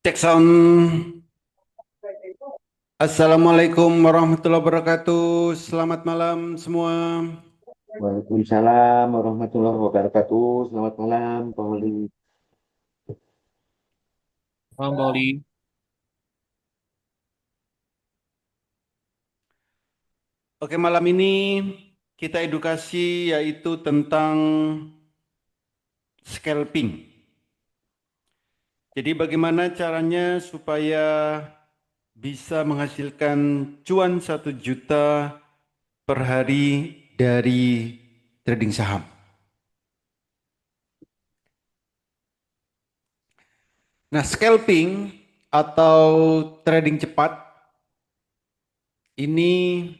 Cek sound. Assalamualaikum warahmatullahi wabarakatuh. Selamat malam semua. Waalaikumsalam warahmatullahi wabarakatuh. Selamat malam, Pak Oli. Bang Boli, Oke, malam ini kita edukasi yaitu tentang scalping. Jadi bagaimana caranya supaya bisa menghasilkan cuan 1 juta per hari dari trading saham. Nah, scalping atau trading cepat ini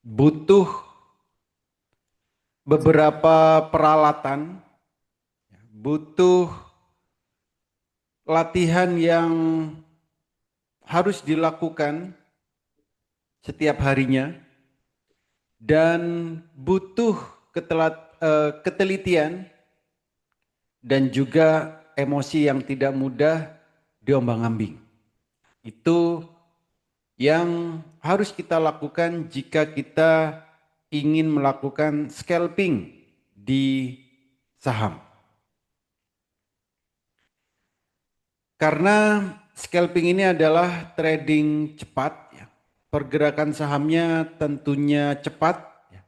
butuh beberapa peralatan, butuh latihan yang harus dilakukan setiap harinya dan butuh ketelitian dan juga emosi yang tidak mudah diombang-ambing. Itu yang harus kita lakukan jika kita ingin melakukan scalping di saham. Karena scalping ini adalah trading cepat, ya. Pergerakan sahamnya tentunya cepat, ya.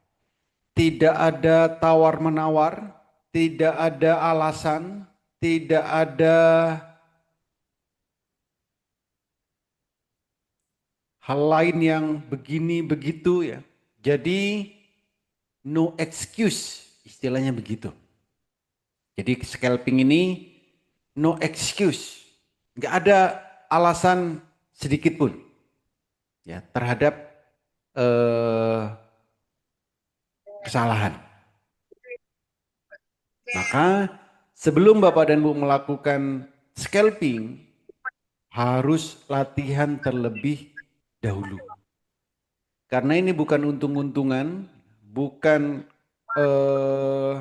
Tidak ada tawar-menawar, tidak ada alasan, tidak ada hal lain yang begini begitu ya. Jadi no excuse, istilahnya begitu. Jadi scalping ini no excuse, nggak ada alasan sedikit pun ya terhadap eh, kesalahan. Maka sebelum Bapak dan Bu melakukan scalping, harus latihan terlebih dahulu. Karena ini bukan untung-untungan, bukan eh,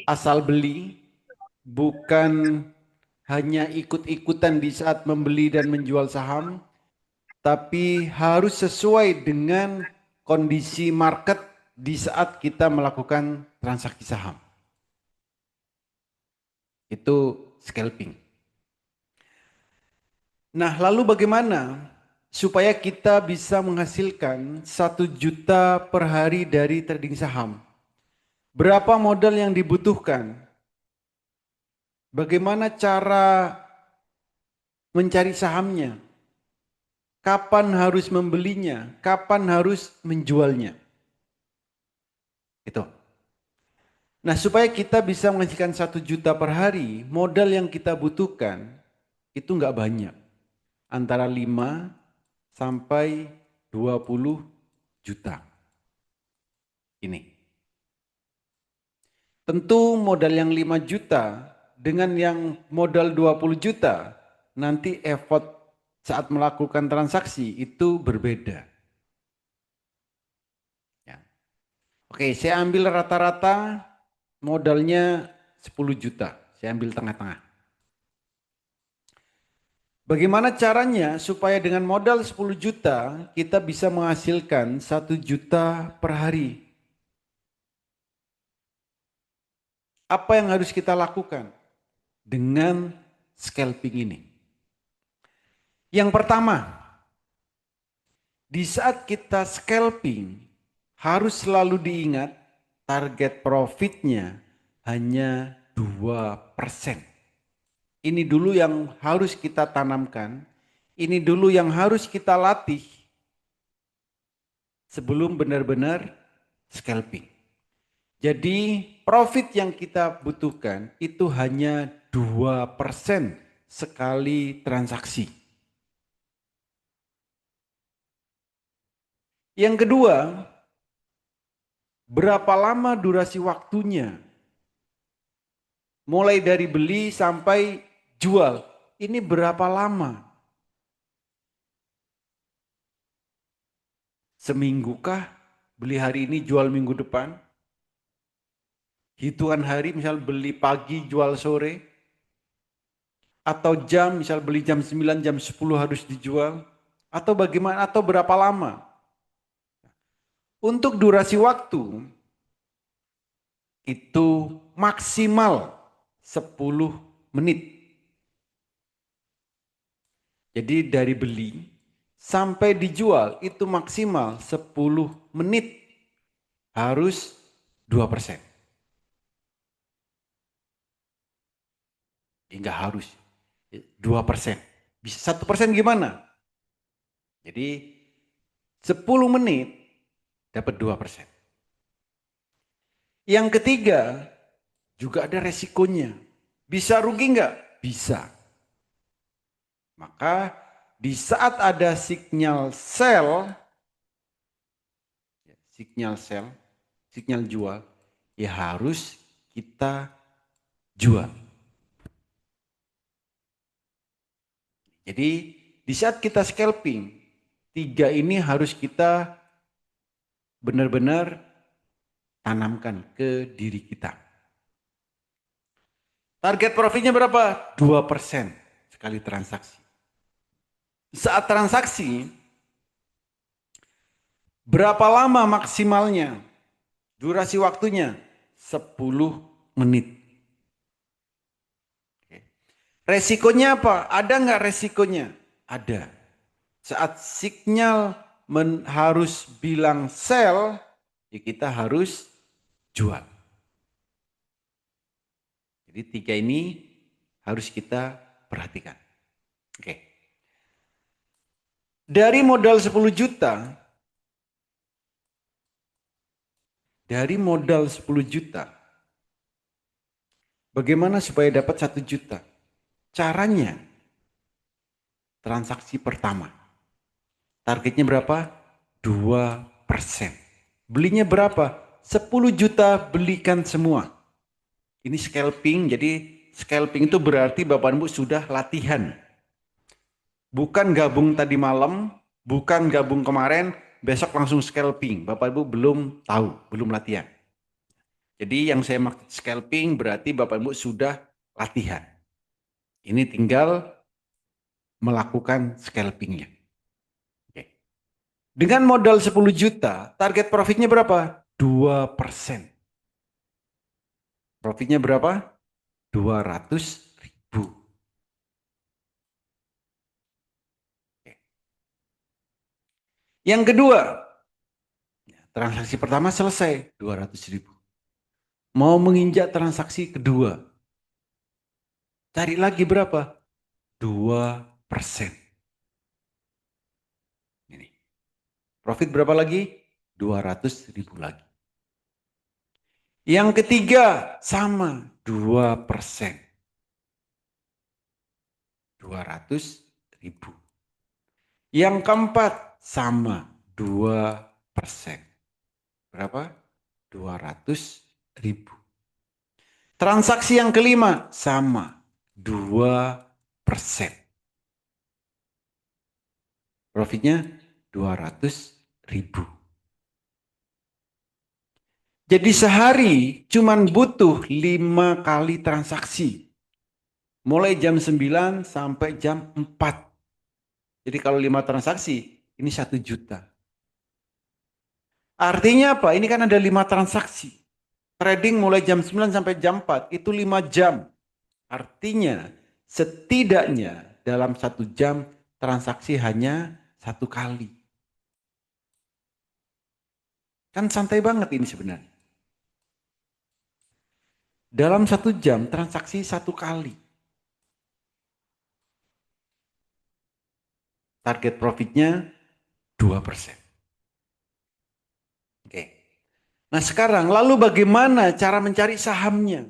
asal beli, bukan hanya ikut-ikutan di saat membeli dan menjual saham, tapi harus sesuai dengan kondisi market di saat kita melakukan transaksi saham. Itu scalping. Nah, lalu bagaimana supaya kita bisa menghasilkan 1 juta per hari dari trading saham? Berapa modal yang dibutuhkan? Bagaimana cara mencari sahamnya? Kapan harus membelinya? Kapan harus menjualnya? Itu. Nah, supaya kita bisa menghasilkan 1 juta per hari, modal yang kita butuhkan itu nggak banyak. Antara 5 sampai 20 juta. Ini. Tentu modal yang 5 juta dengan yang modal 20 juta, nanti effort saat melakukan transaksi itu berbeda. Ya. Oke, saya ambil rata-rata modalnya 10 juta. Saya ambil tengah-tengah. Bagaimana caranya supaya dengan modal 10 juta kita bisa menghasilkan 1 juta per hari? Apa yang harus kita lakukan dengan scalping ini? Yang pertama, di saat kita scalping harus selalu diingat target profitnya hanya 2%. Ini dulu yang harus kita tanamkan, ini dulu yang harus kita latih sebelum benar-benar scalping. Jadi profit yang kita butuhkan itu hanya 2% sekali transaksi. Yang kedua, berapa lama durasi waktunya? Mulai dari beli sampai jual. Ini berapa lama? Seminggu kah? Beli hari ini, jual minggu depan? Hitungan hari misal beli pagi, jual sore? Atau jam, misal beli jam 9, jam 10 harus dijual? Atau bagaimana? Atau berapa lama? Untuk durasi waktu, itu maksimal 10 menit. Jadi dari beli sampai dijual itu maksimal 10 menit. Harus 2%. Enggak harus. 2%. Bisa 1% gimana? Jadi 10 menit dapat 2%. Yang ketiga, juga ada resikonya. Bisa rugi enggak? Bisa. Maka di saat ada sinyal sell, sinyal jual, ya harus kita jual. Jadi di saat kita scalping, 3 ini harus kita benar-benar tanamkan ke diri kita. Target profitnya berapa? 2% sekali transaksi. Saat transaksi, berapa lama maksimalnya? Durasi waktunya 10 menit. Resikonya apa? Ada nggak resikonya? Ada. Saat sinyal harus bilang sell, ya kita harus jual. Jadi 3 ini harus kita perhatikan. Oke. Dari modal 10 juta, bagaimana supaya dapat 1 juta? Caranya, transaksi pertama. Targetnya berapa? 2%. Belinya berapa? 10 juta belikan semua. Ini scalping, jadi scalping itu berarti Bapak Ibu sudah latihan. Bukan gabung tadi malam, bukan gabung kemarin, besok langsung scalping. Bapak Ibu belum tahu, belum latihan. Jadi yang saya maksud scalping berarti Bapak Ibu sudah latihan. Ini tinggal melakukan scalpingnya. Oke. Dengan modal 10 juta, target profitnya berapa? 2%. Profitnya berapa? 200.000. Yang kedua, transaksi pertama selesai, 200.000. Mau menginjak transaksi kedua, cari lagi berapa? 2%. Ini. Profit berapa lagi? 200.000 lagi. Yang ketiga sama 2%. 200.000. Yang keempat sama 2%. Berapa? 200.000. Transaksi yang kelima sama 2%. Profitnya 200.000. Jadi sehari cuman butuh 5 kali transaksi. Mulai jam 9 sampai jam 4. Jadi kalau 5 transaksi, ini 1 juta. Artinya apa? Ini kan ada 5 transaksi. Trading mulai jam 9 sampai jam 4, itu 5 jam. Artinya setidaknya dalam 1 jam transaksi hanya 1 kali. Kan santai banget ini sebenarnya. Dalam 1 jam transaksi 1 kali. Target profitnya 2%. Oke. Nah sekarang lalu bagaimana cara mencari sahamnya?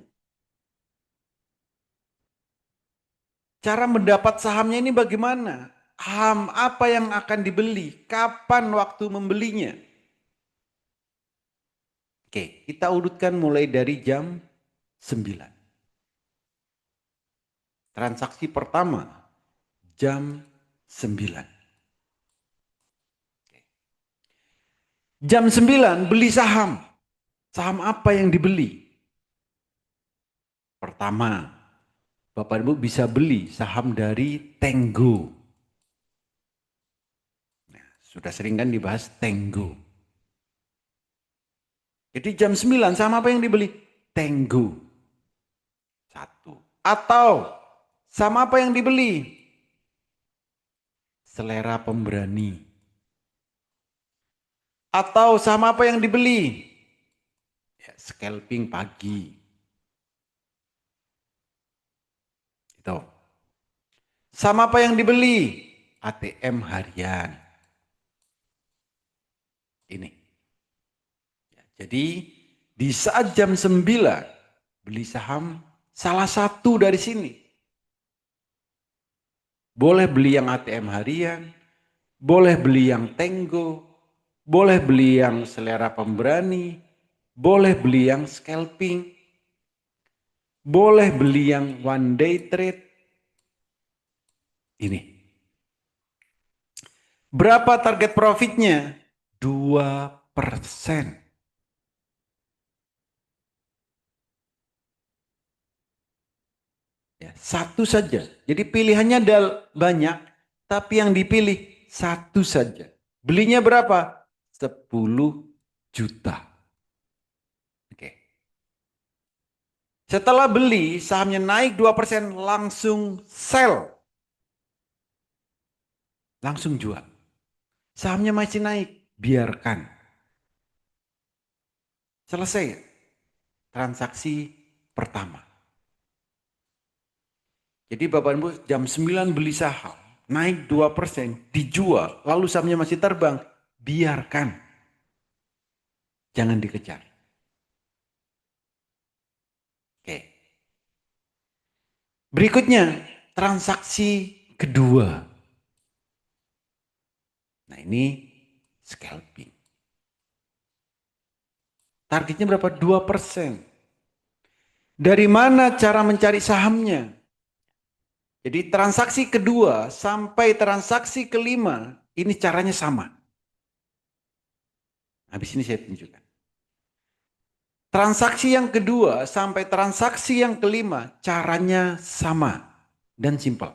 Cara mendapat sahamnya ini bagaimana? Saham apa yang akan dibeli? Kapan waktu membelinya? Oke, kita urutkan mulai dari jam 9. Transaksi pertama jam 9. Jam 9 beli saham. Saham apa yang dibeli? Pertama, Bapak Ibu bisa beli saham dari Tenggo. Nah, sudah sering kan dibahas Tenggo. Jadi jam 9 sama apa yang dibeli? Tenggo. Satu. Atau sama apa yang dibeli? Selera Pemberani. Atau sama apa yang dibeli? Ya, scalping pagi. Itu. Sama apa yang dibeli? ATM harian. Ini. Ya, jadi di saat jam 9 beli saham salah satu dari sini. Boleh beli yang ATM harian, boleh beli yang Tenggo, boleh beli yang Selera Pemberani, boleh beli yang scalping, boleh beli yang one day trade. Ini. Berapa target profitnya? 2%. Ya, satu saja. Jadi pilihannya ada banyak, tapi yang dipilih satu saja. Belinya berapa? 10 juta. Oke. Setelah beli, sahamnya naik 2%, langsung sell. Langsung jual. Sahamnya masih naik, biarkan. Selesai transaksi pertama. Jadi Bapak Ibu jam 9 beli saham, naik 2%, dijual, lalu sahamnya masih terbang, biarkan. Jangan dikejar. Oke. Berikutnya, transaksi kedua. Nah ini scalping. Targetnya berapa? 2%. Dari mana cara mencari sahamnya? Jadi transaksi kedua sampai transaksi kelima, ini caranya sama. Habis ini saya tunjukkan. Transaksi yang kedua sampai transaksi yang kelima, caranya sama dan simpel.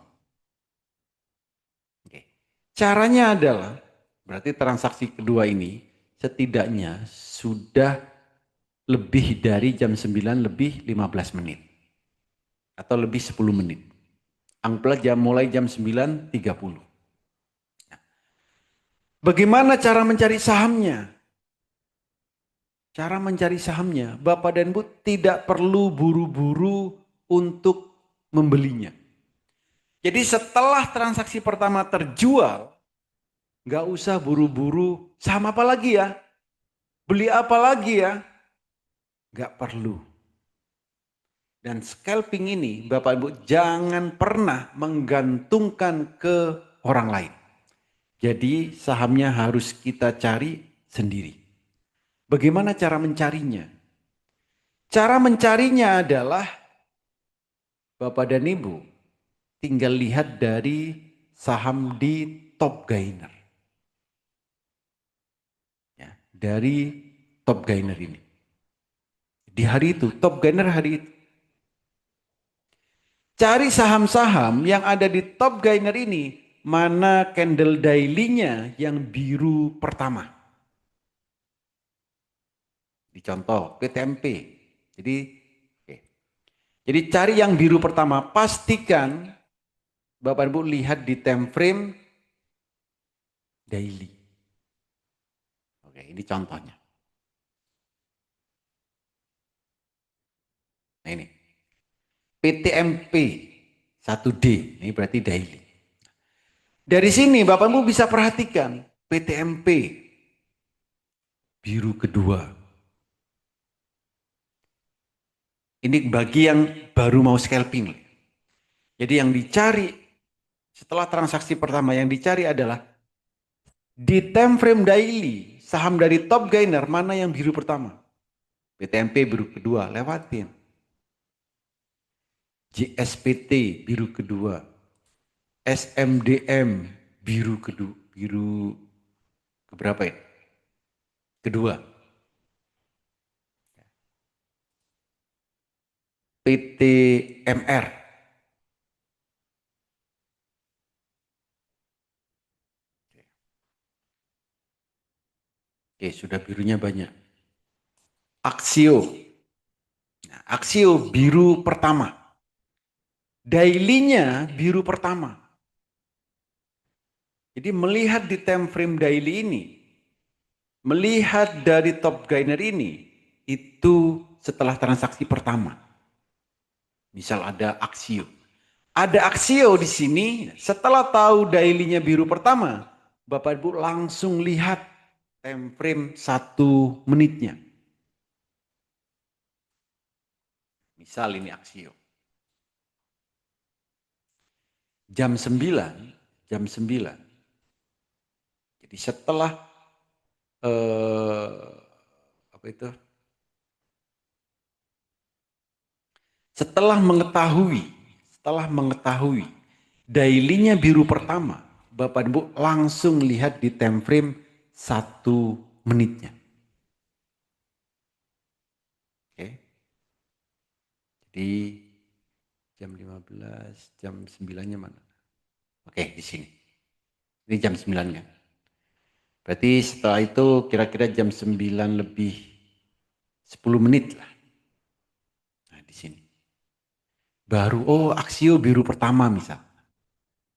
Oke. Caranya adalah, berarti transaksi kedua ini setidaknya sudah lebih dari jam 9 lebih 15 menit. Atau lebih 10 menit. Anggaplah mulai jam 9.30. Bagaimana cara mencari sahamnya? Cara mencari sahamnya, Bapak dan Ibu tidak perlu buru-buru untuk membelinya. Jadi setelah transaksi pertama terjual, nggak usah buru-buru, saham apa lagi ya? Beli apa lagi ya? Nggak perlu. Dan scalping ini Bapak Ibu jangan pernah menggantungkan ke orang lain. Jadi sahamnya harus kita cari sendiri. Bagaimana cara mencarinya? Cara mencarinya adalah Bapak dan Ibu tinggal lihat dari saham di top gainer. Ya, dari top gainer ini. Di hari itu, top gainer hari itu. Cari saham-saham yang ada di top gainer ini, mana candle daily-nya yang biru pertama. Dicontoh PTMP. Jadi oke. Jadi cari yang biru pertama, pastikan Bapak Ibu lihat di time frame daily. Oke, ini contohnya. Nah ini. PTMP 1D, ini berarti daily. Dari sini Bapak Ibu bisa perhatikan PTMP biru kedua. Ini bagi yang baru mau scalping. Jadi yang dicari setelah transaksi pertama yang dicari adalah di time frame daily saham dari top gainer mana yang biru pertama. PTMP biru kedua, lewatin. JSPT biru kedua. SMDM biru kedua, biru keberapa ya? Kedua. PTMR Oke, sudah birunya banyak. Aksio. Nah, aksio biru pertama. Daily-nya biru pertama. Jadi melihat di time frame daily ini, melihat dari top gainer ini, itu setelah transaksi pertama. Misal ada aksio. Ada aksio di sini, setelah tahu daily-nya biru pertama, Bapak Ibu langsung lihat time frame 1 menitnya. Misal ini aksio. Jam 9, jam 9. Jadi setelah apa itu? Setelah mengetahui daily-nya biru pertama, Bapak Ibu langsung lihat di time frame 1 menitnya. Oke. Jadi jam 15, jam 9-nya mana? Oke, di sini. Ini jam 9-nya. Berarti setelah itu kira-kira jam 9 lebih 10 menit lah. Nah, di sini. Baru, aksio biru pertama misal.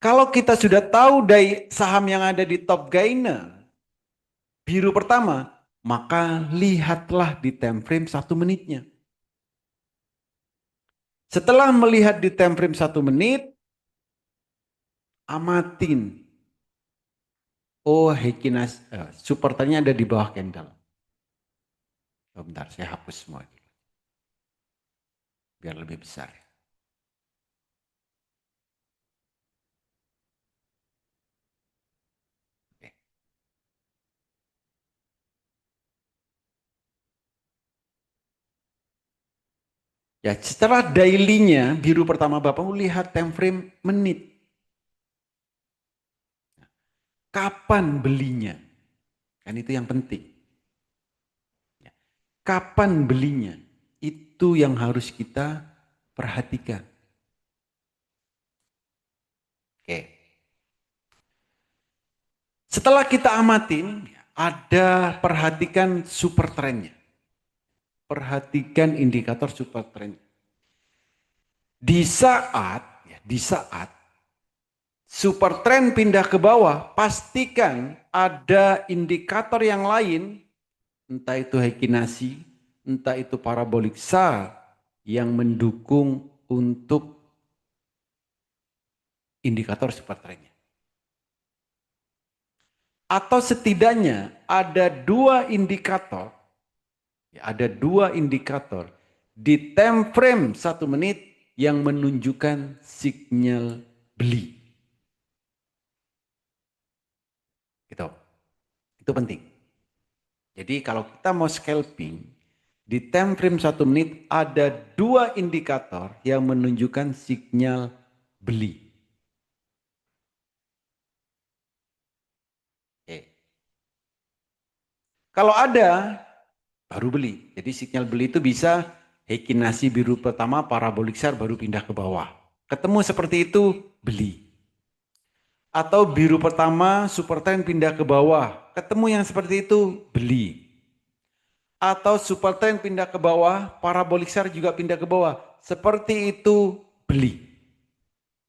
Kalau kita sudah tahu dari saham yang ada di top gainer, biru pertama, maka lihatlah di time frame 1 menitnya. Setelah melihat di time frame 1 menit, amatin. Heikinas, supporternya ada di bawah candle. Bentar, saya hapus semua. Biar lebih besar. Oke. Ya, setelah daily-nya biru pertama Bapak lihat time frame menit. Kapan belinya? Kan itu yang penting. Ya. Kapan belinya? Itu yang harus kita perhatikan. Oke. Setelah kita amatin, ada perhatikan super trendnya. Perhatikan indikator super trend. Di saat super trend pindah ke bawah, pastikan ada indikator yang lain, entah itu Heikinasi, entah itu parabolik SAR yang mendukung untuk indikator super trendnya. Atau setidaknya ada dua indikator di time frame 1 menit yang menunjukkan sinyal beli. Gitu. Itu penting. Jadi kalau kita mau scalping, di time frame 1 menit ada dua indikator yang menunjukkan sinyal beli. Oke. Kalau ada, baru beli. Jadi sinyal beli itu bisa Heikinasi biru pertama, parabolik SAR baru pindah ke bawah. Ketemu seperti itu, beli. Atau biru pertama, super trend pindah ke bawah. Ketemu yang seperti itu, beli. Atau super trend pindah ke bawah, parabolik SAR juga pindah ke bawah. Seperti itu, beli.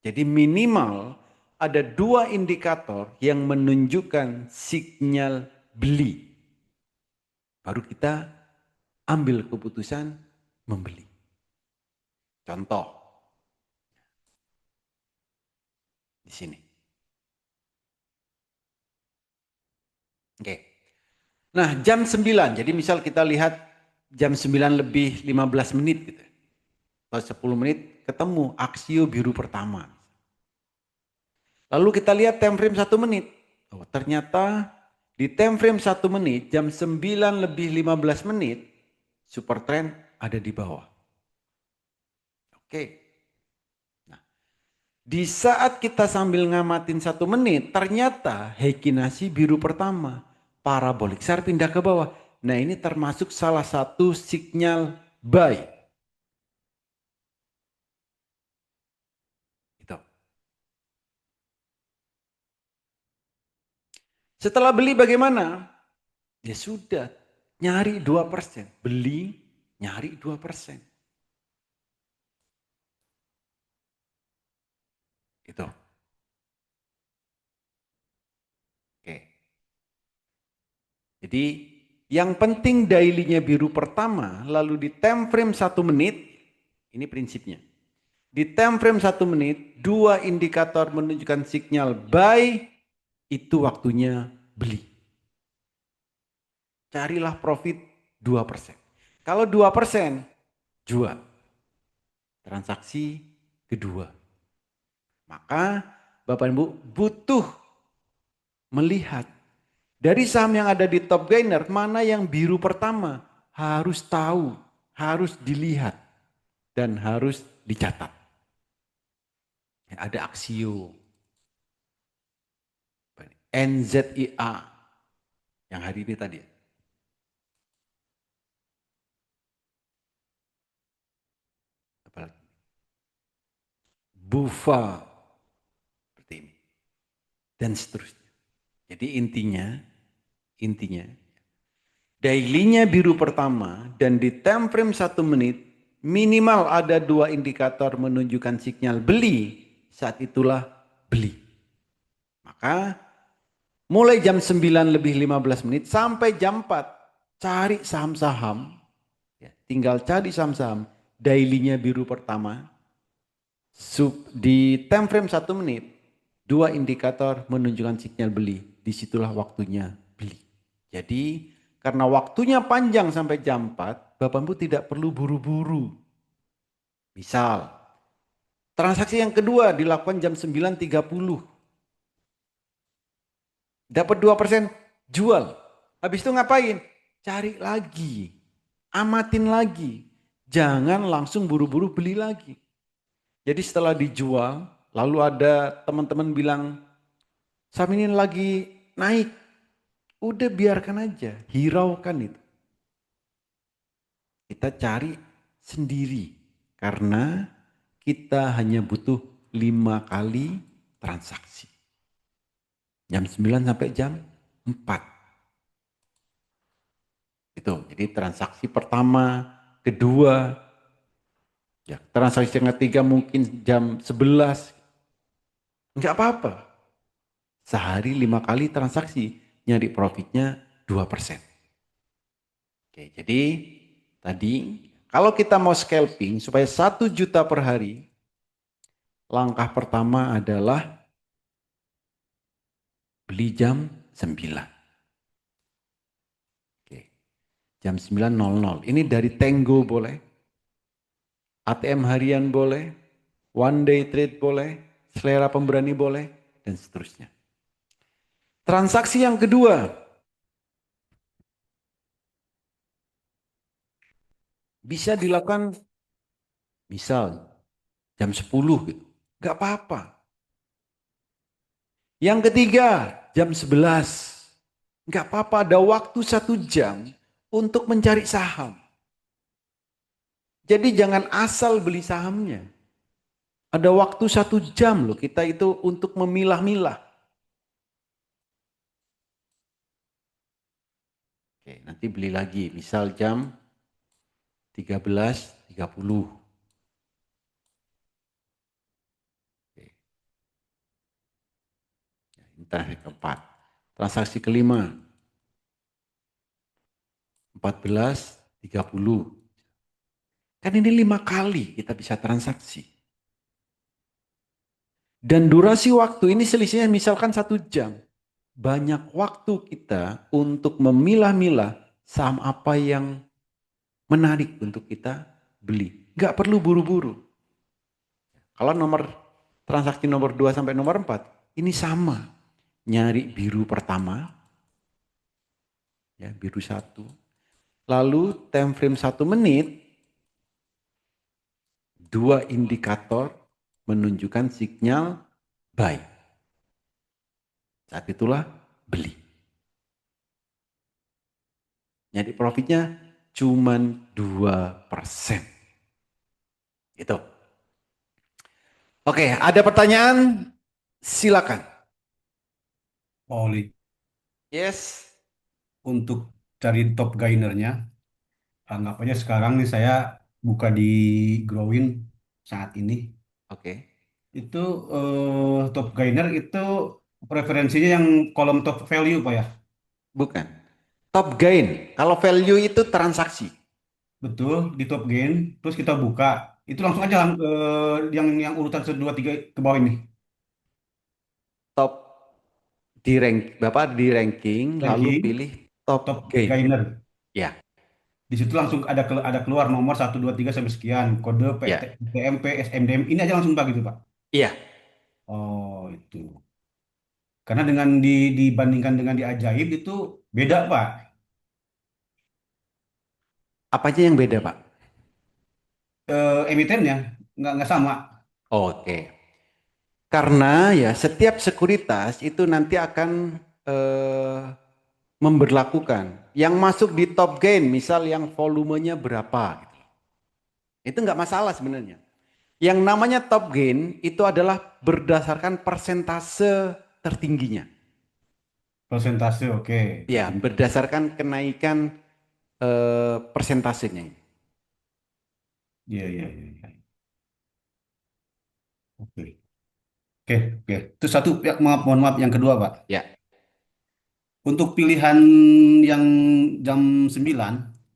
Jadi minimal ada dua indikator yang menunjukkan sinyal beli. Baru kita ambil keputusan membeli. Contoh di sini. Oke. Nah, jam 9. Jadi misal kita lihat jam 9 lebih 15 menit gitu. Atau 10 menit ketemu aksio biru pertama. Lalu kita lihat time frame 1 menit. Ternyata di time frame 1 menit jam 9 lebih 15 menit super trend ada di bawah. Oke. Nah, di saat kita sambil ngamatin 1 menit, ternyata Heikinasi biru pertama, parabolik SAR pindah ke bawah. Nah, ini termasuk salah satu sinyal buy. Gitu. Setelah beli bagaimana? Ya sudah, nyari 2%. Beli, nyari 2%. Gitu. Oke. Jadi yang penting daily-nya biru pertama, lalu di time frame 1 menit, ini prinsipnya. Di time frame 1 menit, 2 indikator menunjukkan sinyal buy, itu waktunya beli. Carilah profit 2%. Kalau 2%, jual. Transaksi kedua. Maka Bapak Ibu butuh melihat dari saham yang ada di top gainer, mana yang biru pertama. Harus tahu, harus dilihat, dan harus dicatat. Ada Aksio, NZIA, yang hari ini tadi. Apalagi? Bufa, seperti ini. Dan seterusnya. Jadi intinya, daily-nya biru pertama dan di time frame 1 menit, minimal ada 2 indikator menunjukkan sinyal beli, saat itulah beli. Maka mulai jam 9:15 sampai jam 4, cari saham-saham, ya, tinggal cari saham-saham, daily-nya biru pertama, di time frame 1 menit, 2 indikator menunjukkan sinyal beli, disitulah waktunya beli. Jadi karena waktunya panjang sampai jam 4, Bapak Ibu tidak perlu buru-buru. Misal, transaksi yang kedua dilakukan jam 9:30. Dapat 2%, jual. Habis itu ngapain? Cari lagi. Amatin lagi. Jangan langsung buru-buru beli lagi. Jadi setelah dijual, lalu ada teman-teman bilang, saham ini lagi naik. Udah biarkan aja, hiraukan itu. Kita cari sendiri. Karena kita hanya butuh 5 kali transaksi. Jam 9 sampai jam 4. Itu, jadi transaksi pertama, kedua, ya, transaksi yang ketiga mungkin jam 11. Enggak apa-apa. Sehari 5 kali transaksi, nyari profitnya 2%. Oke, jadi tadi kalau kita mau scalping supaya 1 juta per hari, langkah pertama adalah beli jam 9. Oke, jam 9.00. Ini dari Tenggo boleh, ATM harian boleh, one day trade boleh, selera pemberani boleh, dan seterusnya. Transaksi yang kedua, bisa dilakukan misal jam 10 gitu. Gak apa-apa. Yang ketiga, jam 11. Gak apa-apa, ada waktu 1 jam untuk mencari saham. Jadi jangan asal beli sahamnya. Ada waktu 1 jam loh kita itu untuk memilah-milah. Oke, nanti beli lagi, misal jam 13.30. Oke. Ini transaksi keempat. Transaksi kelima, 14.30. Kan ini 5 kali kita bisa transaksi. Dan durasi waktu ini selisihnya misalkan 1 jam. Banyak waktu kita untuk memilah-milah saham apa yang menarik untuk kita beli. Nggak perlu buru-buru. Kalau transaksi nomor 2 sampai nomor 4, ini sama. Nyari biru pertama, ya biru 1. Lalu time frame 1 menit, 2 indikator menunjukkan sinyal buy. Saat itulah beli. Jadi profitnya cuman 2%. Itu. Oke, ada pertanyaan? Silakan. Mauli, Yes. untuk cari top gainernya. Anggap aja sekarang nih saya buka di Growin saat ini. Oke. Itu top gainer itu preferensinya yang kolom top value Pak ya. Bukan. Top gain. Kalau value itu transaksi. Betul, di top gain. Terus kita buka. Itu langsung aja Ya. yang urutan 1, 2, 3 ke bawah ini. Top Bapak di ranking lalu Ranking, pilih top top gain. gainer. Ya. Di situ langsung ada keluar nomor 1, 2, 3 sampai sekian. Kode PT, Ya. PTMP, SMDM. Ini aja langsung Pak gitu Pak. Iya. Oh, itu. Karena dengan dibandingkan dengan di Ajaib itu beda, Pak. Apa aja yang beda, Pak? Emitennya nggak sama. Oke. Karena ya setiap sekuritas itu nanti akan eh, memberlakukan yang masuk di top gain, misal yang volumenya berapa, gitu. Itu nggak masalah sebenarnya. Yang namanya top gain itu adalah berdasarkan persentase tertingginya. Persentase, oke. Ya, berdasarkan kenaikan persentasenya ini. Iya, iya, iya, iya. Oke. Oke, oke. Itu satu, ya, maaf, mohon maaf. Yang kedua, Pak. Ya, Untuk pilihan yang jam 9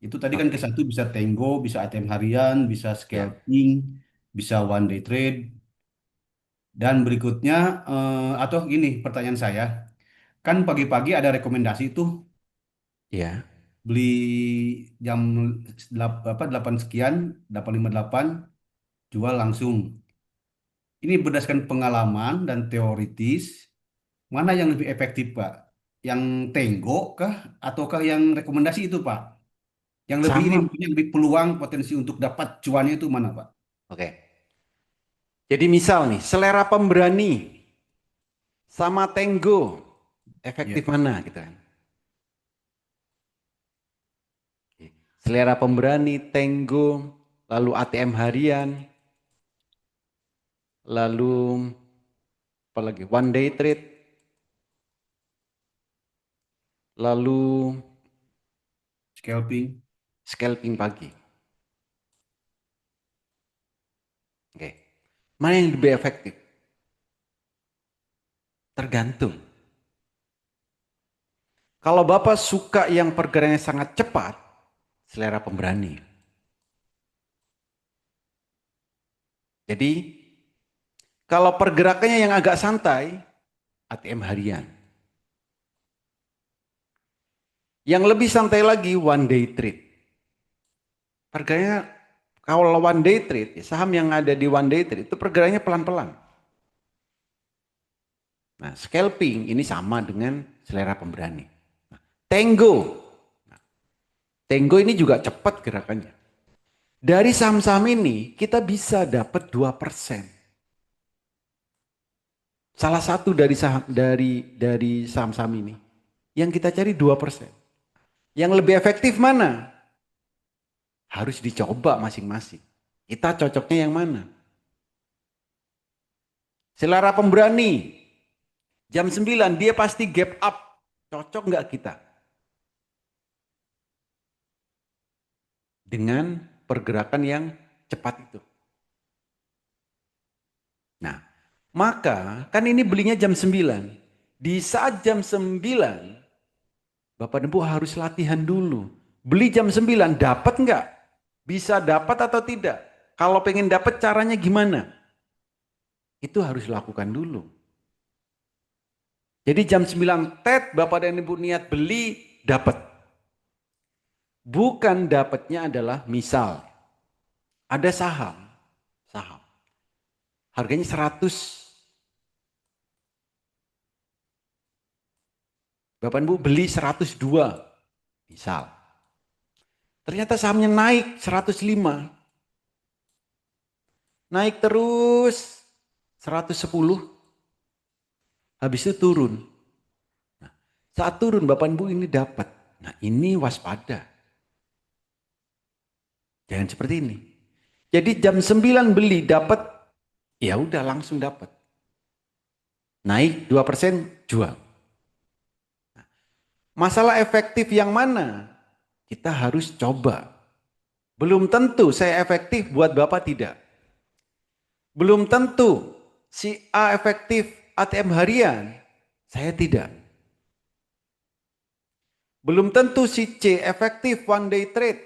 itu tadi kan ke oke. satu bisa Tango, bisa ATM harian, bisa Ya, scalping, bisa one day trade. Dan berikutnya, atau gini pertanyaan saya, kan pagi-pagi ada rekomendasi tuh ya, beli jam 8 sekian, 8.58 jual langsung. Ini berdasarkan pengalaman dan teoritis, mana yang lebih efektif, Pak? Yang Tenggo kah ataukah yang rekomendasi itu, Pak? Yang lebih ini sama. mungkin yang lebih peluang potensi untuk dapat cuannya itu mana, Pak? Oke. Jadi misal nih, selera pemberani sama Tenggo Ya, efektif mana gitu kan? Selera pemberani, Tenggo, lalu ATM harian, lalu apa lagi? One day trade, lalu scalping. scalping pagi. Oke. Mana yang lebih efektif? Tergantung. Kalau Bapak suka yang pergerakannya sangat cepat, selera pemberani. Jadi, kalau pergerakannya yang agak santai, ATM harian. Yang lebih santai lagi, one day trade. Pergerakannya, kalau one day trade, saham yang ada di one day trade, itu pergerakannya pelan-pelan. Nah, scalping ini sama dengan selera pemberani. Nah, Tango. Tango ini juga cepat gerakannya. Dari saham-saham ini kita bisa dapat 2%. Salah satu dari saham dari saham-saham ini yang kita cari 2%. Yang lebih efektif mana? Harus dicoba masing-masing. Kita cocoknya yang mana? Selera pemberani jam 9 dia pasti gap up. Cocok nggak kita dengan pergerakan yang cepat itu? Nah, maka kan ini belinya jam 9. Di saat jam 9, Bapak Ibu harus latihan dulu. Beli jam 9 dapat nggak? Bisa dapat atau tidak? Kalau pengen dapat caranya gimana? Itu harus lakukan dulu. Jadi jam 9 tet Bapak dan Ibu niat beli dapat. Bukan dapatnya adalah misal ada saham. Harganya 100. Bapak Ibu beli 102 misal. Ternyata sahamnya naik 105. Naik terus 110. Habis itu turun. Nah, saat turun Bapak Ibu ini dapat. Nah, ini waspada. Jangan seperti ini. Jadi jam 9 beli dapat, ya udah langsung dapat. Naik 2% jual. Masalah efektif yang mana? kita harus coba. Belum tentu saya efektif, buat Bapak tidak. Belum tentu si A efektif ATM harian, saya tidak. Belum tentu si C efektif one day trade,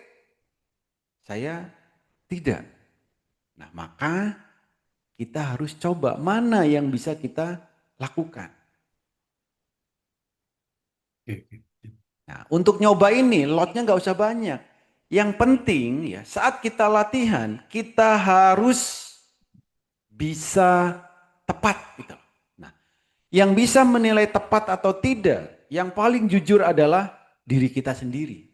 saya tidak. Nah, maka kita harus coba mana yang bisa kita lakukan. Nah, untuk nyoba ini lotnya nggak usah banyak. Yang penting ya saat kita latihan kita harus bisa tepat gitu. Nah, yang bisa menilai tepat atau tidak, yang paling jujur adalah diri kita sendiri.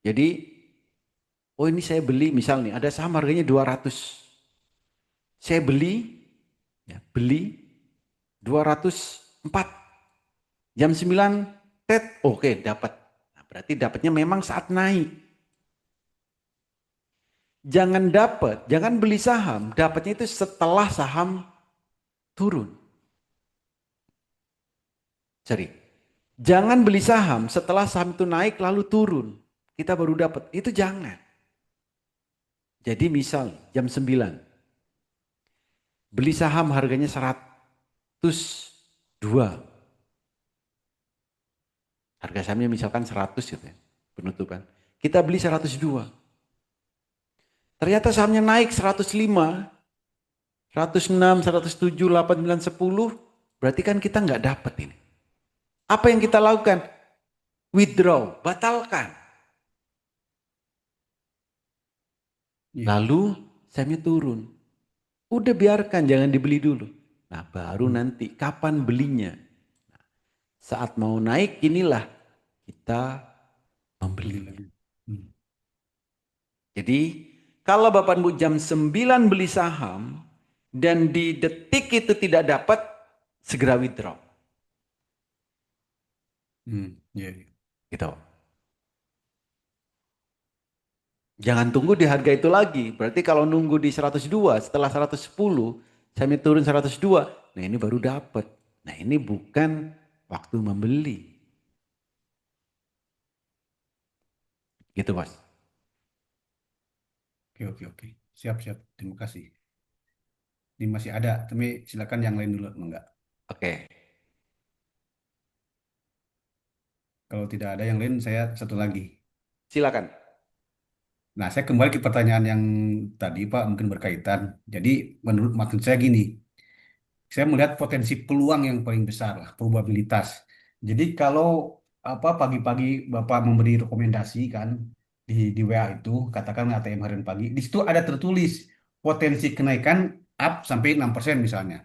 Jadi, oh ini saya beli misalnya ada saham harganya 200. Saya beli 204. Jam 9 oke dapat. Nah, berarti dapatnya memang saat naik. Jangan beli saham, dapatnya itu setelah saham turun. Sorry. Jangan beli saham setelah saham itu naik lalu turun. Kita baru dapat. Itu jangan. Jadi misal jam 9. Beli saham harganya 102. Harga sahamnya misalkan 100 gitu ya. Penutupan. Kita beli 102. Ternyata sahamnya naik 105. 106, 107, 8, 9, 10. Berarti kan kita nggak dapat ini. Apa yang kita lakukan? Withdraw, batalkan. Lalu sahamnya turun. Udah biarkan, jangan dibeli dulu. Nah baru nanti kapan belinya. Nah, saat mau naik inilah kita membelinya. Jadi kalau Bapak Ibu jam 9 beli saham dan di detik itu tidak dapat, segera withdraw. Gitu. Jangan tunggu di harga itu lagi. Berarti kalau nunggu di 102, setelah 110, sampai turun 102, nah ini baru dapat. Nah ini bukan waktu membeli. Gitu Mas. Oke. Siap. Terima kasih. Ini masih ada, tapi silakan yang lain dulu, enggak. Oke. Kalau tidak ada yang lain, saya satu lagi. Silakan. Nah, saya kembali ke pertanyaan yang tadi, Pak, mungkin berkaitan. Jadi, menurut maksud saya gini, saya melihat potensi peluang yang paling besar lah, probabilitas. Jadi, kalau apa pagi-pagi Bapak memberi rekomendasi kan di WA itu, katakan ATM harian pagi, di situ ada tertulis potensi kenaikan up sampai 6% misalnya.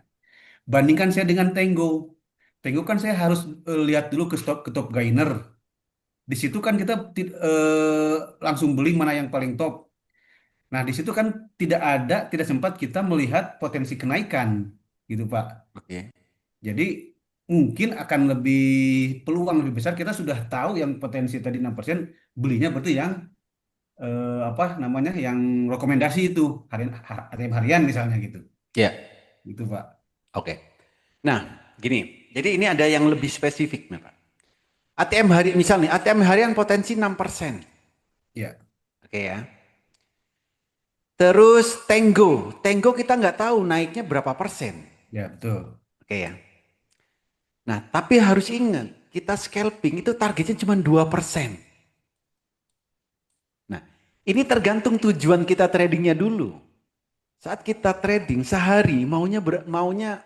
Bandingkan saya dengan Tango. Tango kan saya harus lihat dulu ke top gainer. Di situ kan kita langsung beli mana yang paling top. Nah, di situ kan tidak sempat kita melihat potensi kenaikan, gitu Pak. Oke. Jadi mungkin akan lebih peluang lebih besar kita sudah tahu yang potensi tadi 6% belinya berarti yang apa namanya yang rekomendasi itu harian ATM harian misalnya gitu. Ya. Gitu Pak. Oke. Nah, gini. Jadi ini ada yang lebih spesifik nih Pak. ATM hari misalnya ATM harian potensi 6%. Ya. Oke ya. Terus Tango kita nggak tahu naiknya berapa persen. Ya, betul. Oke ya. Nah, tapi harus ingat, kita scalping itu targetnya cuma 2%. Nah, ini tergantung tujuan kita tradingnya dulu. Saat kita trading sehari maunya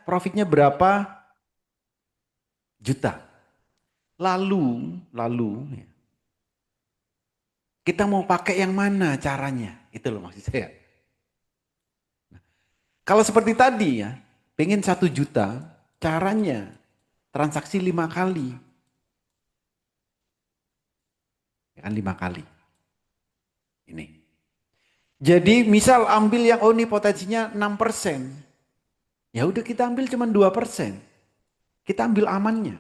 profitnya berapa juta. Lalu ya, kita mau pakai yang mana caranya? Itu loh maksud saya. Kalau seperti tadi ya, pengen 1 juta, caranya transaksi 5 kali. Ya kan 5 kali. Ini. Jadi misal ambil yang ini potensinya 6%. Ya udah kita ambil cuma 2%. Kita ambil amannya.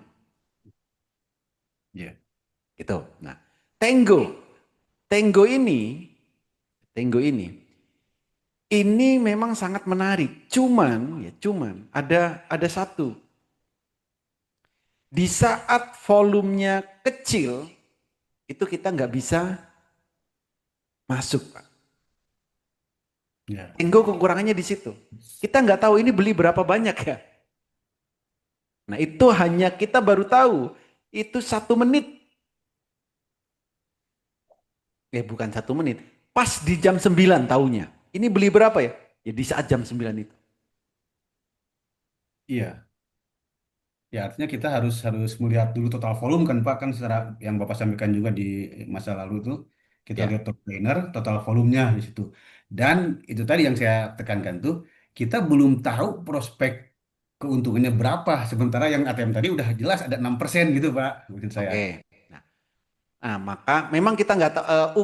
Ya. Gitu. Nah, Tango ini memang sangat menarik. Cuman ada satu. Di saat volumenya kecil, itu kita nggak bisa masuk, Pak. Ya. Tenggo kekurangannya di situ. Kita nggak tahu ini beli berapa banyak ya. Nah itu hanya kita baru tahu, itu 1 menit. Bukan 1 menit, pas di jam 9 tahunya. Ini beli berapa ya? Ya di saat jam 9 itu. Iya. Ya, artinya kita harus harus melihat dulu total volume kan Pak, kan secara yang Bapak sampaikan juga di masa lalu itu kita Ya, lihat top liner, total volumenya di situ. Dan itu tadi yang saya tekankan tuh, kita belum tahu prospek keuntungannya berapa, sementara yang ATM tadi udah jelas ada 6% gitu Pak, maksud saya. oke. Maka memang kita nggak tahu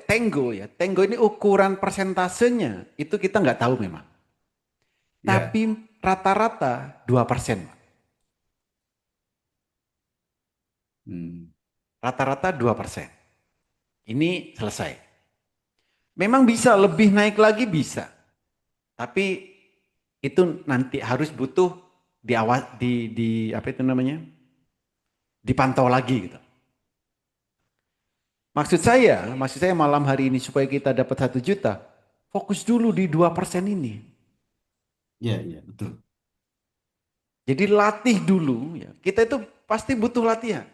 Tenggo ya. Tenggo ini ukuran persentasenya itu kita nggak tahu memang. Ya. Tapi rata-rata 2%. Hmm. Rata-rata 2%. Ini selesai. Memang bisa lebih naik lagi bisa. Tapi itu nanti harus butuh di apa itu namanya? Dipantau lagi gitu. Maksud saya malam hari ini supaya kita dapat 1 juta, fokus dulu di 2% ini. Ya, ya, betul. Jadi latih dulu ya. Kita itu pasti butuh latihan.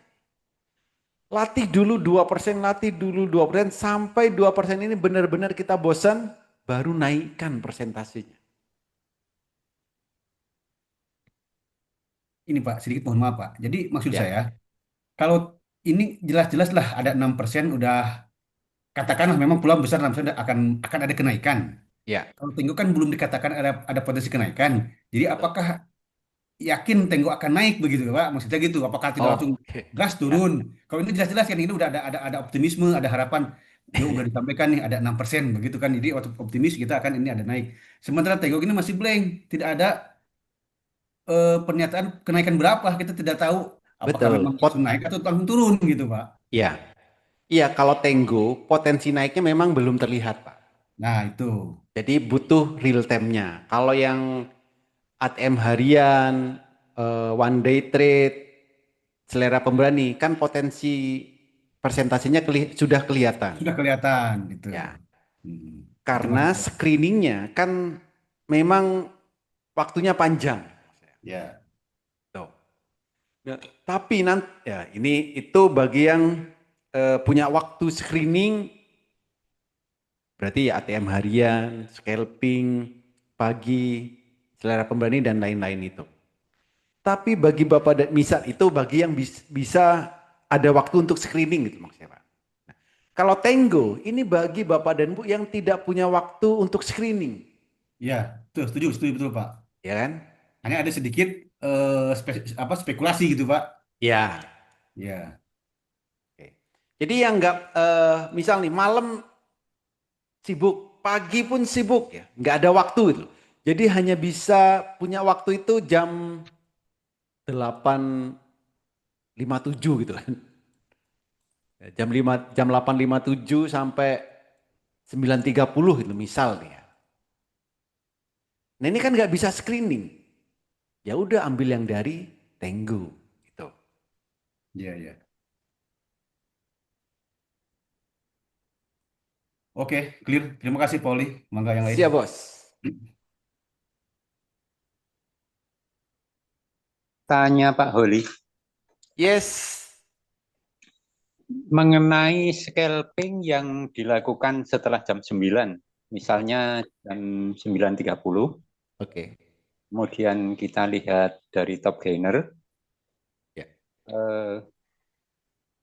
Latih dulu 2%, latih dulu 2% sampai 2% ini benar-benar kita bosan, baru naikkan persentasenya. Ini Pak, sedikit mohon maaf Pak. Jadi maksud Ya, saya, kalau ini jelas-jelas lah ada 6% udah katakanlah memang peluang besar 6% akan ada kenaikan. ya. Kalau Tenggo kan belum dikatakan ada potensi kenaikan. Jadi Betul. apakah yakin Tenggo akan naik begitu Pak? Maksudnya gitu. Apakah tidak Oh, langsung oke. gas Ya, turun? Kalau ini jelas-jelas kan ini udah ada optimisme, ada harapan. Ya udah disampaikan nih ada 6% begitu kan. Jadi waktu optimis kita akan ini ada naik. Sementara Tenggo ini masih blank, tidak ada pernyataan kenaikan berapa. Kita tidak tahu apakah betul. memang langsung naik atau langsung turun gitu Pak. Ya, iya kalau Tenggo potensi naiknya memang belum terlihat, Pak. Nah itu. Jadi butuh real time-nya. Kalau yang ATM harian, one day trade, selera pemberani kan potensi persentasenya sudah kelihatan. Sudah kelihatan gitu. Ya, Hmm. Itu karena maksud saya. screeningnya kan memang waktunya panjang. Ya, Tuh. Nah, tapi nanti ya ini itu bagi yang punya waktu screening berarti ya ATM harian, scalping, pagi, selera pemberani dan lain-lain itu. Tapi bagi Bapak dan misal itu bagi yang bisa ada waktu untuk screening gitu maksudnya Pak. Kalau Tenggo ini bagi Bapak dan Bu yang tidak punya waktu untuk screening, ya, tuh setuju, setuju betul Pak. ya kan? Hanya ada sedikit spekulasi gitu Pak. Ya. Ya, Oke. Jadi yang nggak misal nih malam sibuk, pagi pun sibuk ya, nggak ada waktu itu. Jadi hanya bisa punya waktu itu jam 8.57 gitu kan. Ya, jam 8.57 sampai 9.30 itu misal nih ya. Nah ini kan nggak bisa screening. Ya udah ambil yang dari Tenggo gitu. ya, ya. Oke, clear. Terima kasih Pauli. Mangga yang lain. Siap bos. Tanya Pak Holi Yes. mengenai scalping yang dilakukan setelah jam 9, misalnya jam 9.30, Oke. kemudian kita lihat dari top gainer, Ya.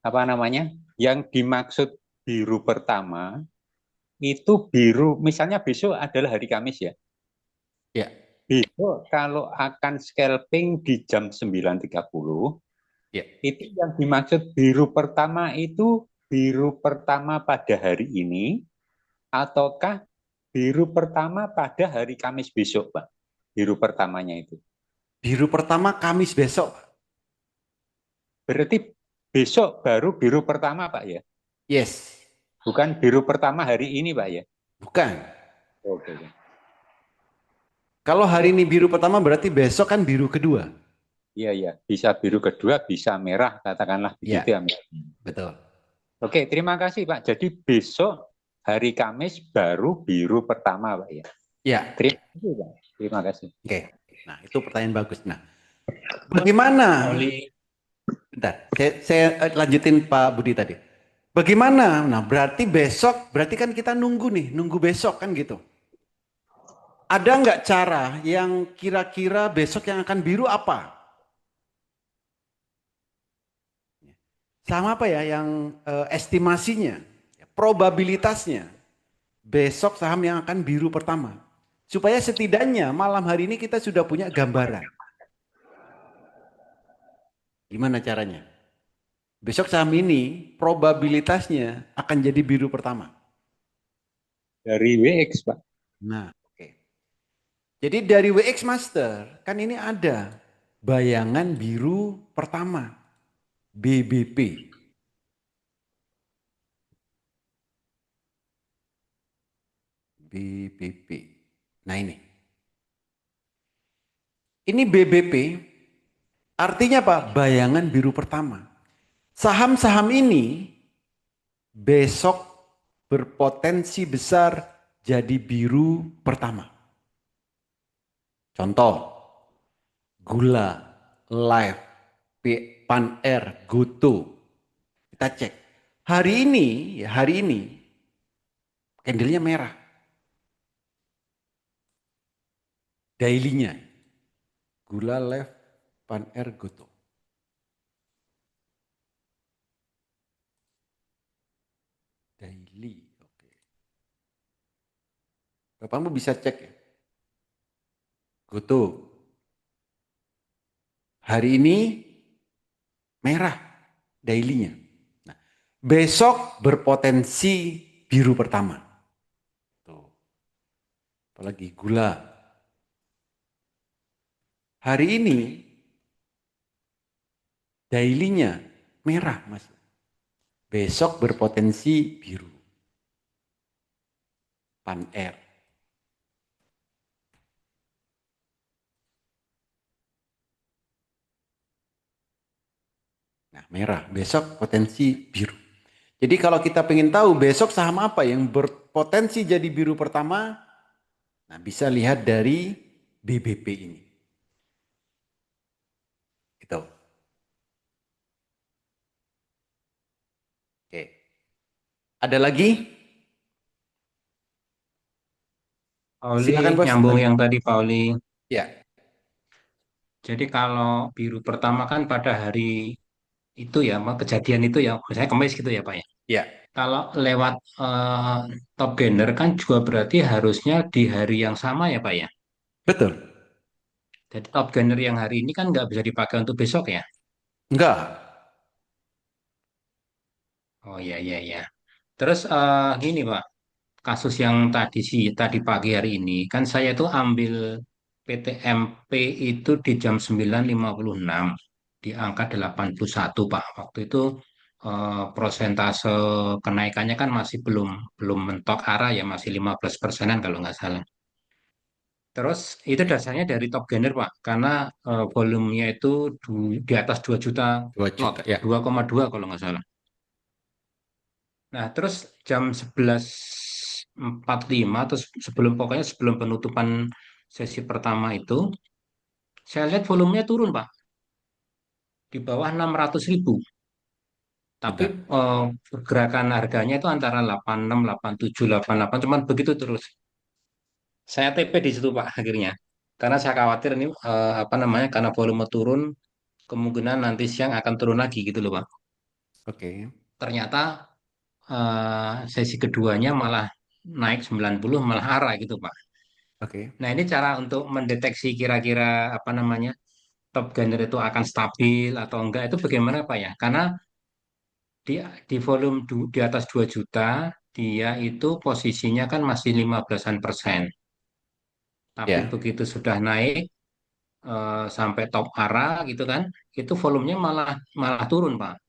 apa namanya, yang dimaksud biru pertama itu biru, misalnya besok adalah hari Kamis ya. Ya. Besok kalau akan scalping di jam 9.30, Ya. itu yang dimaksud biru pertama itu biru pertama pada hari ini ataukah biru pertama pada hari Kamis besok, Pak? Biru pertamanya itu. Biru pertama Kamis besok. Berarti besok baru biru pertama, Pak ya? Yes. Bukan biru pertama hari ini, Pak ya? Bukan. Oke. Kalau hari ini biru pertama berarti besok kan biru kedua. Iya, iya. Bisa biru kedua, bisa merah, katakanlah Ya, begitu ya. betul. Oke, terima kasih Pak. Jadi besok hari Kamis baru biru pertama Pak ya. Ya, Terima kasih Pak. Terima kasih. oke. Nah, itu pertanyaan bagus. Nah, bagaimana? Pauli. Bentar, saya lanjutin Pak Budi tadi. Bagaimana? Nah, berarti besok, berarti kan kita nunggu nih, nunggu besok kan gitu. Ada nggak cara yang kira-kira besok yang akan biru apa? Sama apa ya yang estimasinya, probabilitasnya besok saham yang akan biru pertama. Supaya setidaknya malam hari ini kita sudah punya gambaran. Gimana caranya? Besok saham ini probabilitasnya akan jadi biru pertama. Dari WX Pak. Nah, oke. Jadi dari WX Master kan ini ada bayangan biru pertama, BBP. BBP. Nah ini. Ini BBP artinya apa? Bayangan biru pertama. Saham-saham ini besok berpotensi besar jadi biru pertama. Contoh, Gula, Live, Pan Air, Goto. Kita cek. Hari ini candlenya merah. Daily-nya. Gula, Live, Pan Air, Goto. Daily. Oke. Bapakmu bisa cek ya. Goto. Hari ini merah daily-nya. Nah, besok berpotensi biru pertama. Tuh. Apalagi gula. Hari ini daily-nya merah, Mas. Besok berpotensi biru. Pan Air. Nah, merah. Besok potensi biru. Jadi kalau kita pengen tahu besok saham apa yang berpotensi jadi biru pertama, nah bisa lihat dari BBP ini. Gitu. Oke. Ada lagi? Pauli, Silakan Bos. nyambung yang tadi Pauli. Ya, Jadi kalau biru pertama kan pada hari itu ya, kejadian itu ya, misalnya Kamis gitu ya Pak ya. ya, Kalau lewat top gainer kan juga berarti harusnya di hari yang sama ya Pak ya. betul. Jadi top gainer yang hari ini kan nggak bisa dipakai untuk besok ya. Enggak. Oh iya iya iya. Terus gini Pak, kasus yang tadi pagi hari ini kan saya tuh ambil PTMP itu di jam 9.56 di angka 81 Pak. Waktu itu prosentase kenaikannya kan masih belum belum mentok arah ya, masih 15%-an kalau nggak salah. Terus itu dasarnya dari top gainer Pak, karena volumenya itu di atas 2 juta 2 lot, juta, ya. 2,2 kalau nggak salah. Nah, terus jam 11.45 atau sebelum pokoknya sebelum penutupan sesi pertama itu, saya lihat volumenya turun, Pak, di bawah 600.000. Tapi Sudah. pergerakan harganya itu antara 86, 87, 88, cuman begitu terus. Saya TP di situ, Pak, akhirnya. Karena saya khawatir ini apa namanya, karena volume turun, kemungkinan nanti siang akan turun lagi gitu loh, Pak. Oke. Ternyata sesi keduanya malah naik 90 malah arah gitu Pak. Oke. Nah ini cara untuk mendeteksi kira-kira apa namanya top gainer itu akan stabil atau enggak itu bagaimana Pak ya? Karena di, di volume di atas 2 juta dia itu posisinya kan masih 15-an persen. Tapi Ya. begitu sudah naik sampai top arah gitu kan, itu volumenya malah malah turun Pak.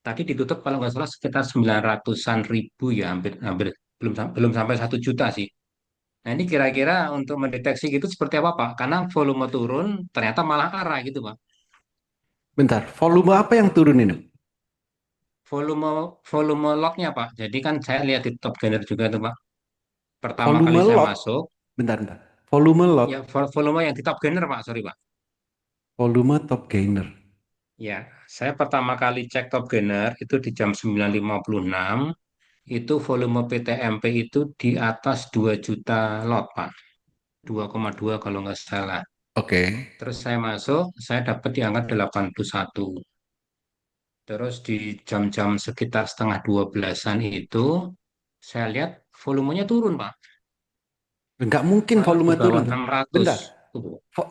Tadi ditutup kalau nggak salah sekitar 900-an ribu ya, hampir hampir belum sampai 1 juta sih. Nah ini kira-kira untuk mendeteksi gitu seperti apa Pak? Karena volume turun ternyata malah arah gitu Pak. Bentar, volume apa yang turun ini? Volume volume lotnya Pak. Jadi kan saya lihat di top gainer juga tuh Pak. Pertama kali Volume saya lot, masuk, bentar. Volume lot, ya volume yang di top gainer Pak, sorry Pak. volume top gainer. Ya, saya pertama kali cek top gainer itu di jam 9.56, itu volume PTMP itu di atas 2 juta lot Pak. 2,2 kalau nggak salah. Oke. Terus saya masuk, saya dapat di angka 81. Terus di jam-jam sekitar setengah 12-an itu, saya lihat volumenya turun, Pak. Nggak mungkin Malah di volume bawah turun. 600. Bentar.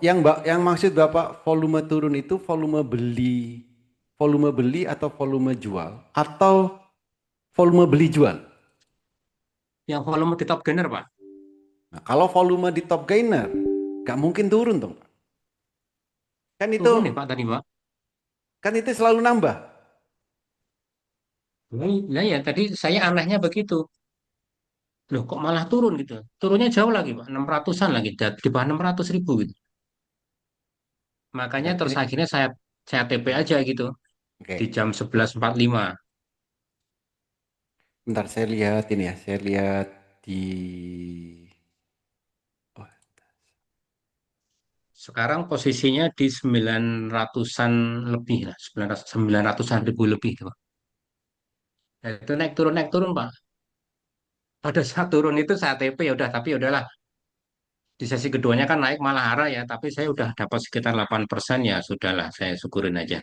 Yang maksud Bapak volume turun itu volume beli atau volume jual atau volume beli jual. Yang volume di top gainer, Pak. Nah, kalau volume di top gainer, nggak mungkin turun dong. Kan itu Turun nih, Pak, tadi, Pak. kan itu selalu nambah. Nah, ya, tadi saya anehnya begitu. Loh, kok malah turun gitu? Turunnya jauh lagi, Pak. 600-an lagi, di bawah 600 ribu gitu. Makanya Bentar, terus ini akhirnya saya TP aja gitu. Di oke. jam 11.45. Bentar saya lihat ini ya. Saya lihat di oh, Sekarang posisinya di 900-an lebih lah. 900-an ribu lebih, tuh, Pak. Nah, itu naik turun, Pak. Pada saat turun itu saya TP ya udah, tapi ya udahlah. Di sesi keduanya kan naik malah arah ya, tapi saya udah dapat sekitar 8% ya sudahlah, saya syukurin aja.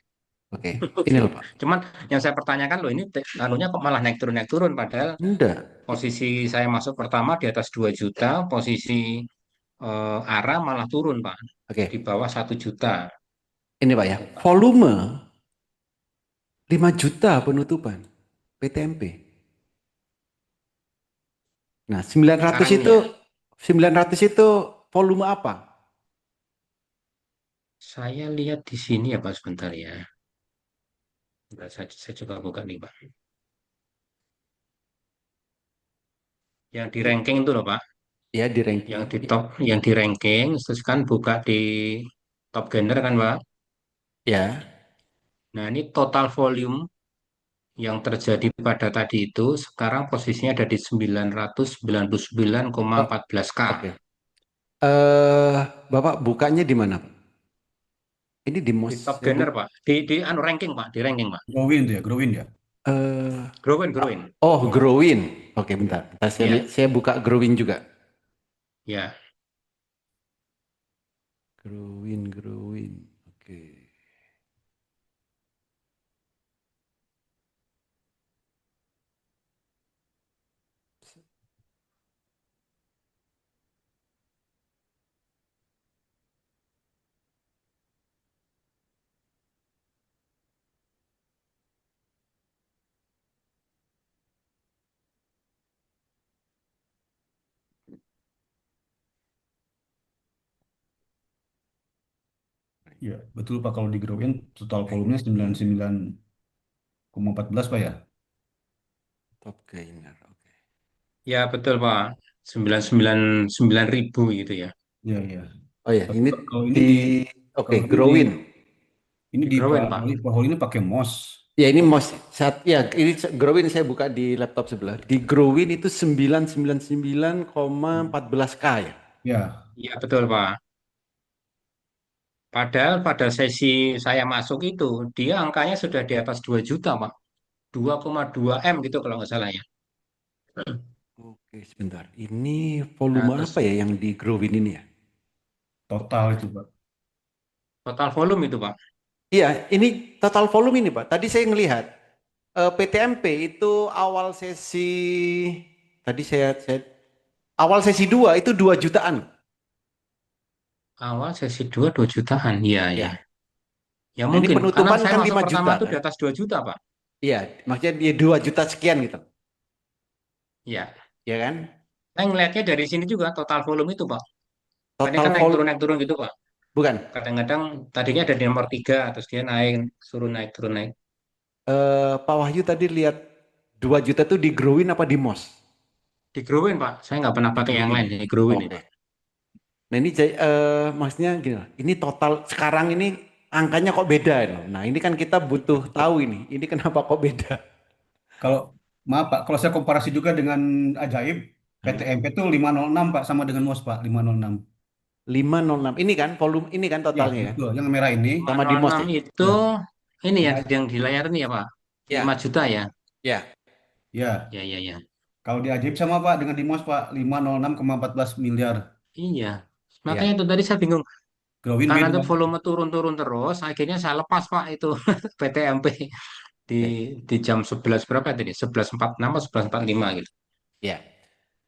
oke. Ini Oke. loh Pak. Cuman yang saya pertanyakan loh ini anunya kok malah naik turun padahal Enggak. posisi saya masuk pertama di atas 2 juta, posisi arah malah turun Pak di Oke. bawah 1 juta. Ini Pak ya. Volume 5 juta penutupan PTMP. Nah, Sekarang ini ya, 900 itu volume apa? saya lihat di sini ya Pak sebentar ya. Sebentar, saya coba buka nih Pak. Yang di ranking itu loh Pak. Ya, di Yang ranking. di top, yang di ranking, terus kan buka di top gainer kan Pak. Ya. Nah ini total volume yang terjadi pada tadi itu sekarang posisinya ada di 999,14 Oh, K. oke. Bapak bukanya di mana, Pak? Ini di Di MOS top saya gainer Pak, di anu ranking Pak, di ranking Pak. Growin ya. eh Growin. oh, Growin. Oke, bentar. Bentar Ya, saya buka Growin juga. ya. Growin. Oke. Iya, betul Pak, kalau di Growin total volumenya 99,14 Pak ya. Top gainer. Oke. Ya betul Pak. 999.000 gitu ya. Iya, iya. Oh ya, Tapi ini kalau ini di di oke, kalau Growin. ini Di di Growin Pak. Pak Holi ini pakai MOS. Ya, ini MOS ini Growin saya buka di laptop sebelah. Di Growin itu 999,14 K ya. Ya, Iya betul Pak. Padahal pada sesi saya masuk itu, dia angkanya sudah di atas 2 juta Pak. 2,2 M gitu kalau nggak salah ya. Oke, sebentar. Ini Nah, volume terus apa ya yang di Growin ini ya? total itu Pak. total volume itu Pak. Iya, ini total volume ini, Pak. Tadi saya ngelihat PTMP itu tadi saya awal sesi 2 itu 2 jutaan. Awal sesi 2 jutaan. Iya, ya. Ya. Ya Nah, ini mungkin, karena penutupan saya kan masuk 5 pertama juta itu di kan? atas 2 juta, Pak. Iya, maksudnya dia 2 juta sekian gitu. Ya, Ya kan? saya ngelihatnya dari sini juga total volume itu, Pak. Karena Total kan vol naik turun gitu, Pak. bukan. Kadang-kadang tadinya ada di nomor 3, terus dia naik, turun naik. Pak Wahyu tadi lihat 2 juta itu di Growin apa di MOS? Di Growin, Pak. Saya nggak pernah Di pakai yang Growin lain, ya. di Growin Oke. itu. Nah, ini maksudnya gini, ini total sekarang ini angkanya kok beda loh. Nah, ini kan kita butuh tahu ini kenapa kok beda. Kalau maaf Pak, kalau saya komparasi juga dengan Ajaib, PTMP itu 506 Pak sama dengan MOS Pak, 506. 506. Ini kan volume ini kan Ya, totalnya kan. betul. Yang merah ini, Sama di MOS 506 ya. itu ya, ini di, yang di layar ini ya Pak, 5 Ya, juta ya. ya. ya. Ya, ya, ya. Kalau di Ajaib sama Pak dengan di MOS Pak, 506,14 miliar. Iya. Makanya Ya. itu tadi saya bingung Growin karena beda. itu volume turun-turun terus, akhirnya saya lepas Pak itu PTMP di Oke. di jam 11 berapa tadi? 11.46 atau 11.45 gitu. Ya.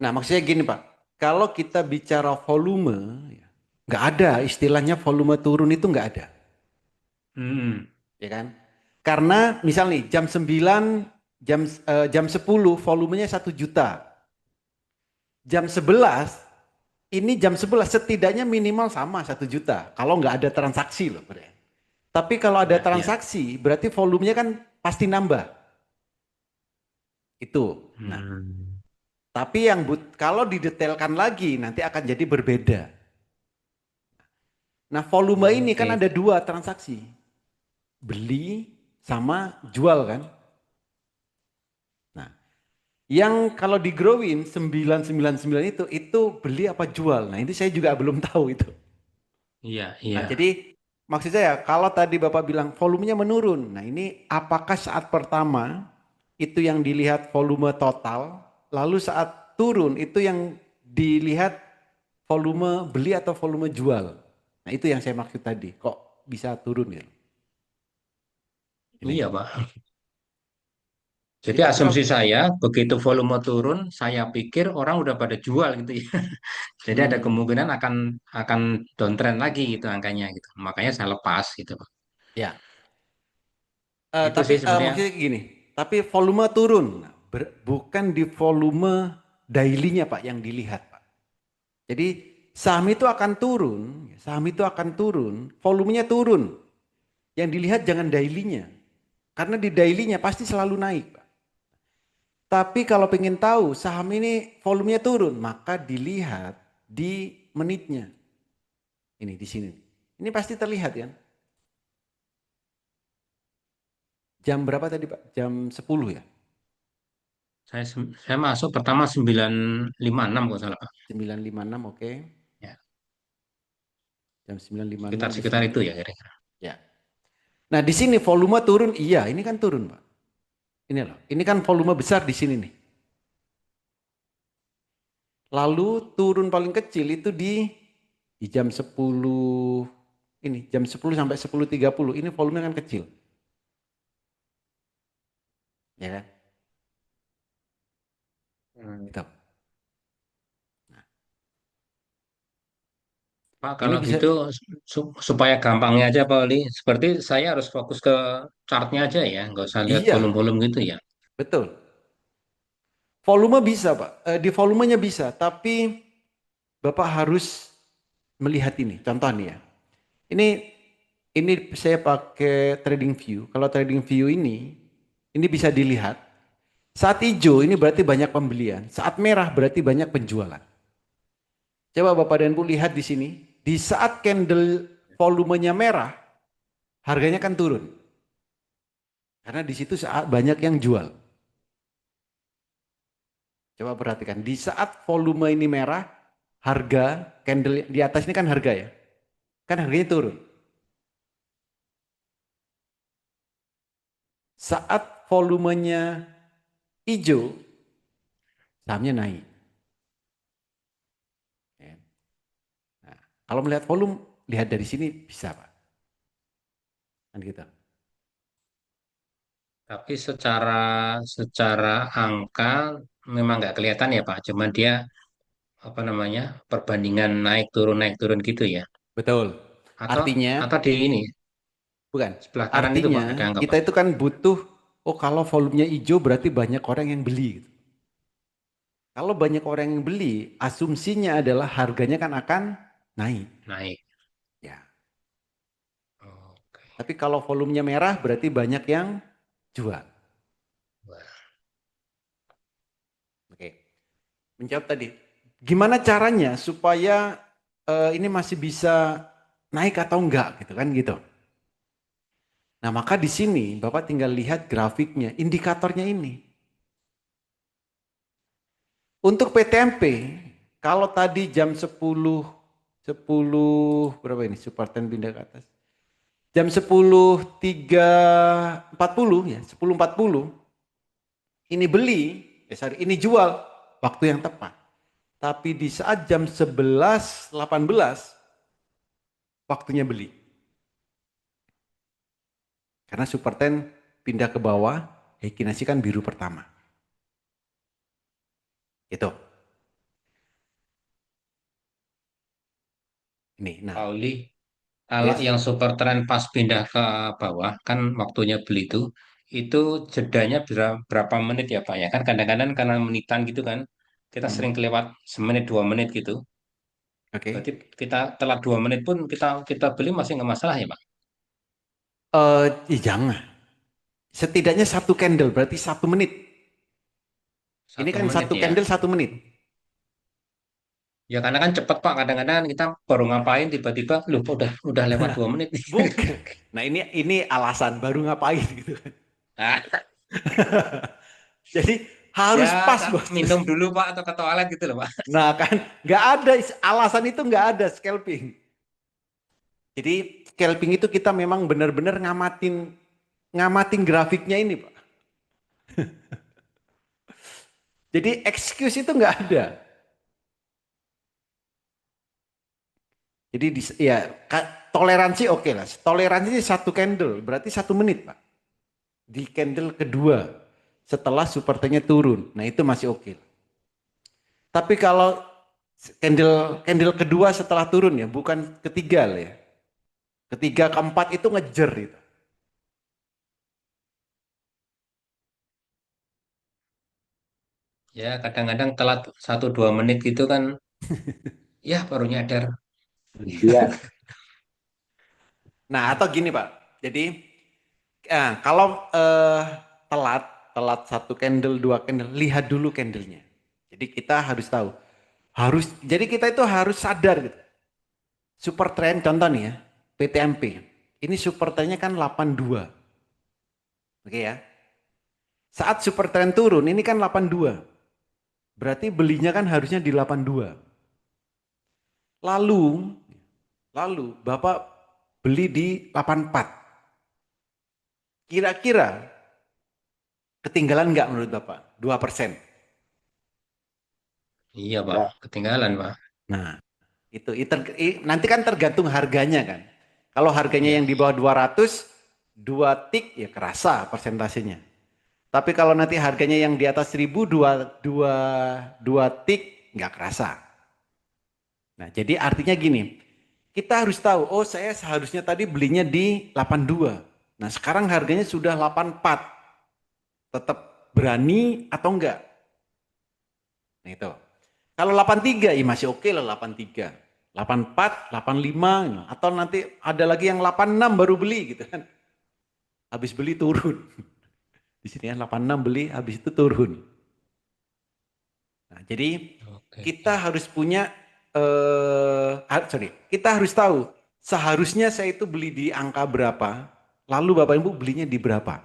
Nah, maksudnya gini, Pak. Kalau kita bicara volume, ya, nggak ada istilahnya volume turun itu nggak ada. Hmm. Ya kan? Karena misal nih jam 9, jam 10 volumenya 1 juta. Jam 11 ini jam 11 setidaknya minimal sama 1 juta. Kalau nggak ada transaksi loh. Tapi kalau ada Ya, ya. transaksi berarti volumenya kan pasti nambah. Itu. Nah, Hmm. tapi kalau didetailkan lagi nanti akan jadi berbeda. Nah, volume ini kan Oke. ada 2 transaksi. Beli sama jual kan. Nah, yang kalau di Growin 999 itu beli apa jual. Nah, ini saya juga belum tahu itu. Iya, Nah, iya. jadi maksud saya kalau tadi Bapak bilang volumenya menurun. Nah, ini apakah saat pertama itu yang dilihat volume total, lalu saat turun itu yang dilihat volume beli atau volume jual. Nah, itu yang saya maksud tadi. Kok bisa turun gitu. Ini. Iya, Pak. Jadi Jadi tapi kalau asumsi saya begitu volume turun, saya pikir orang udah pada jual gitu ya. Jadi ada hmm, kemungkinan akan downtrend lagi gitu angkanya gitu. Makanya saya lepas gitu, Pak. ya. Itu sih sebenarnya. Maksudnya gini, tapi volume turun. Nah, bukan di volume daily-nya Pak yang dilihat Pak. Jadi saham itu akan turun, volumenya turun. Yang dilihat jangan daily-nya. Karena di daily-nya pasti selalu naik Pak. Tapi kalau pengen tahu saham ini volumenya turun, maka dilihat di menitnya. Ini di sini. Ini pasti terlihat kan? Jam berapa tadi Pak? Jam 10 ya? Saya masuk pertama 9.56 kalau salah, Pak. 9.56 oke. Ya, Jam 9.56 di sekitar sini. itu ya kira-kira. Ya. Nah, di sini volume turun, iya, ini kan turun, Pak. Ini loh, ini kan volume besar di sini nih. Lalu turun paling kecil itu di jam 10 ini, jam 10 sampai 10.30. Ini volume kan kecil. Ya kan? Hmm. Gitu. Pak, Ini kalau bisa gitu supaya gampangnya aja Pak Oli, seperti saya harus fokus ke chartnya aja ya, nggak usah lihat iya, volume-volume gitu ya. betul. Volume bisa, Pak. Di volumenya bisa, tapi Bapak harus melihat ini. Contoh nih ya. Ini ini saya pakai trading view. Kalau trading view ini bisa dilihat. Saat hijau ini berarti banyak pembelian. Saat merah berarti banyak penjualan. Coba Bapak dan Bu lihat di sini. Di saat candle volumenya merah, harganya kan turun. Karena di situ saat banyak yang jual. Coba perhatikan. Di saat volume ini merah, harga candle di atas ini kan harga ya. Kan harganya turun. Saat volumenya hijau, sahamnya naik. Ya. Nah, kalau melihat volume, lihat dari sini bisa Pak. Kan gitu. Tapi secara angka memang nggak kelihatan ya Pak, cuman dia apa namanya perbandingan naik turun gitu ya. Betul. Atau Artinya, atau di ini bukan. sebelah kanan itu Pak ada Artinya angka kita Pak. itu kan butuh, oh kalau volumenya hijau berarti banyak orang yang beli. Kalau banyak orang yang beli, asumsinya adalah harganya kan akan naik. Naik. Ya. Oke. Tapi kalau volumenya merah berarti banyak yang jual. Wah. Oke. Menjawab tadi. Gimana caranya supaya ini masih bisa naik atau enggak gitu kan gitu. Nah, maka di sini Bapak tinggal lihat grafiknya, indikatornya ini. Untuk PTMP, kalau tadi jam 10 berapa ini? Super 10 pindah ke atas. Jam 10.40 ya, 10.40 ini beli, ini jual waktu yang tepat. Tapi di saat jam 11.18 waktunya beli. Karena Super 10 pindah ke bawah, Heikin Ashi kan biru pertama. Itu. Ini, nah, Pauli, kalau yes. yang super trend pas pindah ke bawah, kan waktunya beli itu jedanya berapa menit ya Pak ya? Kan kadang-kadang karena menitan gitu kan, kita sering kelewat semenit 2 menit gitu. Oke. Berarti kita telat 2 menit pun kita beli masih nggak masalah ya Pak? Jangan. Setidaknya satu candle berarti 1 menit. Ini Satu kan menit satu ya. candle 1 menit. Ya karena kan cepet Pak, kadang-kadang kita baru ngapain tiba-tiba, loh udah lewat 2 menit nih. Bukan. Nah, ini alasan baru ngapain gitu kan. Ah, Jadi harus ya pas bos. minum dulu Pak atau ke toilet gitu loh Pak. Nah kan nggak ada alasan itu, nggak ada scalping. Jadi scalping itu kita memang benar-benar ngamatin ngamatin grafiknya ini Pak. Jadi excuse itu nggak ada. Jadi ya toleransi oke lah. Toleransi satu candle berarti 1 menit Pak. Di candle kedua setelah super T-nya turun. Nah itu masih oke. Tapi kalau candle candle kedua setelah turun ya, bukan ketiga lah ya. Ketiga keempat itu ngejer itu. Ya kadang-kadang telat 1-2 menit gitu kan, ya baru nyadar. Iya, Nah atau gini Pak. Jadi kalau telat telat satu candle dua candle, lihat dulu candlenya. Jadi kita harus tahu. Jadi kita itu harus sadar gitu. Super trend contoh nih ya, PTMP. Ini super trendnya kan 82. Oke ya. Saat super trend turun ini kan 82. Berarti belinya kan harusnya di 82. Lalu Bapak beli di 84. Kira-kira ketinggalan nggak menurut Bapak? 2%. Iya Pak, enggak. ketinggalan Pak. Nah, nanti kan tergantung harganya kan. Kalau harganya Ya, yang di bawah 200, 2 tik ya kerasa persentasenya. Tapi kalau nanti harganya yang di atas 1000, 2 tik nggak kerasa. Nah, jadi artinya gini, kita harus tahu, oh saya seharusnya tadi belinya di 82. Nah, sekarang harganya sudah 84. Tetap berani atau enggak? Nah, itu. Kalau 83 ya masih oke lah 83. 84, 85 atau nanti ada lagi yang 86 baru beli gitu kan. Habis beli turun. Di sini ya 86 beli habis itu turun. Nah, jadi oke, kita oke. harus punya kita harus tahu seharusnya saya itu beli di angka berapa, lalu Bapak Ibu belinya di berapa.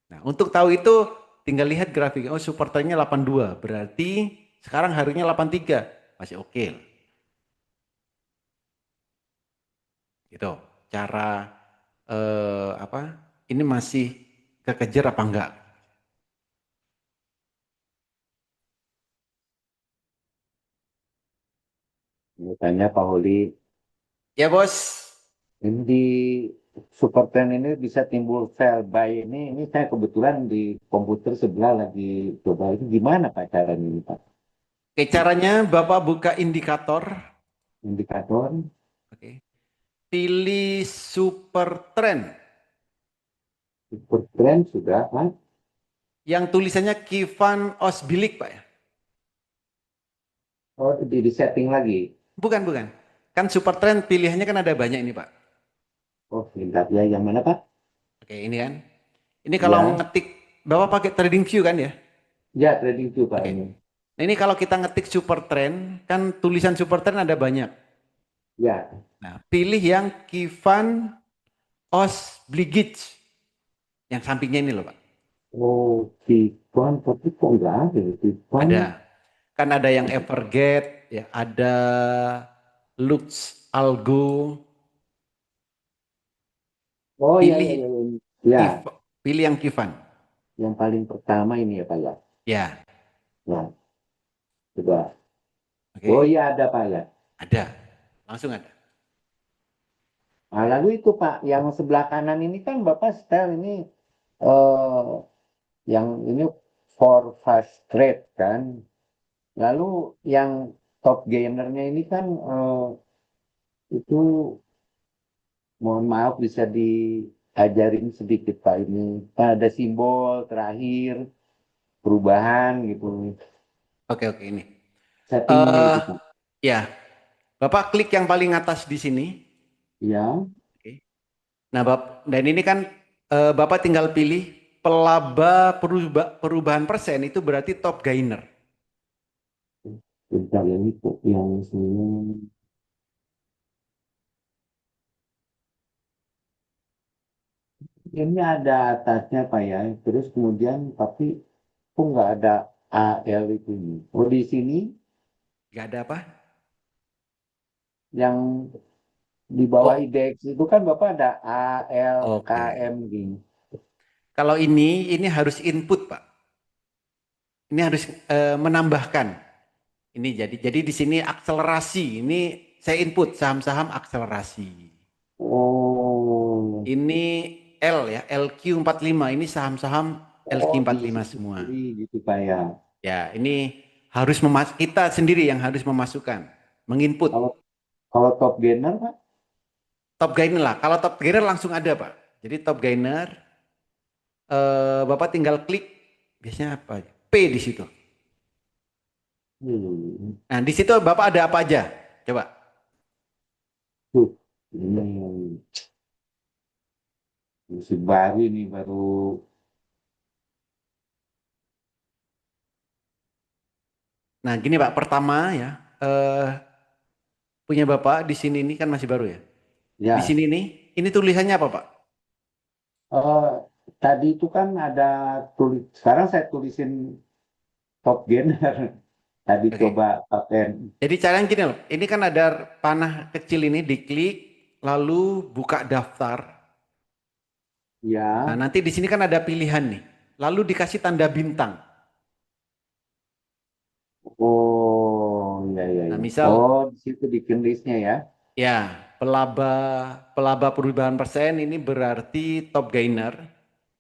Nah, untuk tahu itu tinggal lihat grafik. Oh, super trendnya 82, berarti sekarang harganya 83, masih oke. Gitu. Cara apa? Ini masih kekejar apa enggak? Ini tanya Pak Holi, Ya, Bos. ini di super trend ini bisa timbul sell buy ini saya kebetulan di komputer sebelah lagi coba ini gimana Pak caranya ini Pak? Oke, caranya Bapak buka indikator. Indikator Oke. Pilih super trend. super trend sudah Pak? Yang tulisannya Kifan Osbilik, Pak ya. Oh di setting lagi. Bukan, bukan. Kan super trend pilihannya kan ada banyak ini, Pak. Oh sebentar ya yang mana Pak? Oke, ini kan. Ini kalau Ya, ngetik, Bapak pakai trading view kan ya? ya trading view Pak Oke. ini. Nah, ini kalau kita ngetik super trend, kan tulisan super trend ada banyak. Ya, Nah, pilih yang Kifan Osbligit. Yang sampingnya ini loh Pak. Oh, Kifan, tapi kok nggak ada ya, Kifan? Ada. Kan ada yang Everget, ya, ada Lux Algo. Oh iya, Pilih iya, iya, iya. Ya, pilih yang Kifan. yang paling pertama ini ya Pak ya. Ya, Ya, coba. oke. Oh iya ada Pak ya. Ada. Langsung ada. Nah, lalu itu Pak, yang sebelah kanan ini kan Bapak setel ini eh yang ini for fast trade kan. Lalu yang top gainernya ini kan itu mohon maaf bisa diajarin sedikit Pak ini. Kan ada simbol terakhir perubahan gitu. Oke, oke ini. Settingnya Eh itu Pak. ya, Bapak klik yang paling atas di sini. Ya, Oke. Nah, dan ini kan Bapak tinggal pilih pelaba perubahan persen itu berarti top gainer. bentar ya ini kok yang sini. Ini ada atasnya Pak ya. Terus kemudian tapi kok nggak ada AL itu nih. Oh di sini Gak ada apa? yang di bawah Oh, IDX itu kan Bapak ada oke. ALKM gini. Kalau ini harus input, Pak. Ini harus menambahkan. Ini jadi di sini akselerasi. Ini saya input saham-saham akselerasi. Oh, Ini L ya, LQ45. Ini saham-saham oh di LQ45 sisi semua. kiri gitu Pak ya. Ya, ini harus kita sendiri yang harus memasukkan, menginput. Kalau kalau top gainer Pak, Top gainer lah. Kalau top gainer langsung ada, Pak. Jadi top gainer, Bapak tinggal klik, biasanya apa? P di situ. hmm, Nah, di situ Bapak ada apa aja? Coba. tuh ini musim baru ini baru. Nah, gini Pak, pertama ya, punya Bapak di sini ini kan masih baru ya. Di Ya, sini nih, ini tulisannya apa Pak? eh, tadi itu kan ada tulis. Sekarang saya tulisin top gainer. Tadi Oke. coba paten. Jadi caranya gini loh, ini kan ada panah kecil ini, diklik, lalu buka daftar. Nah, Ya. nanti di sini kan ada pilihan nih, lalu dikasih tanda bintang. Oh, ya, ya, Nah, ya. misal Oh, di situ bikin listnya ya. ya pelaba pelaba perubahan persen ini berarti top gainer.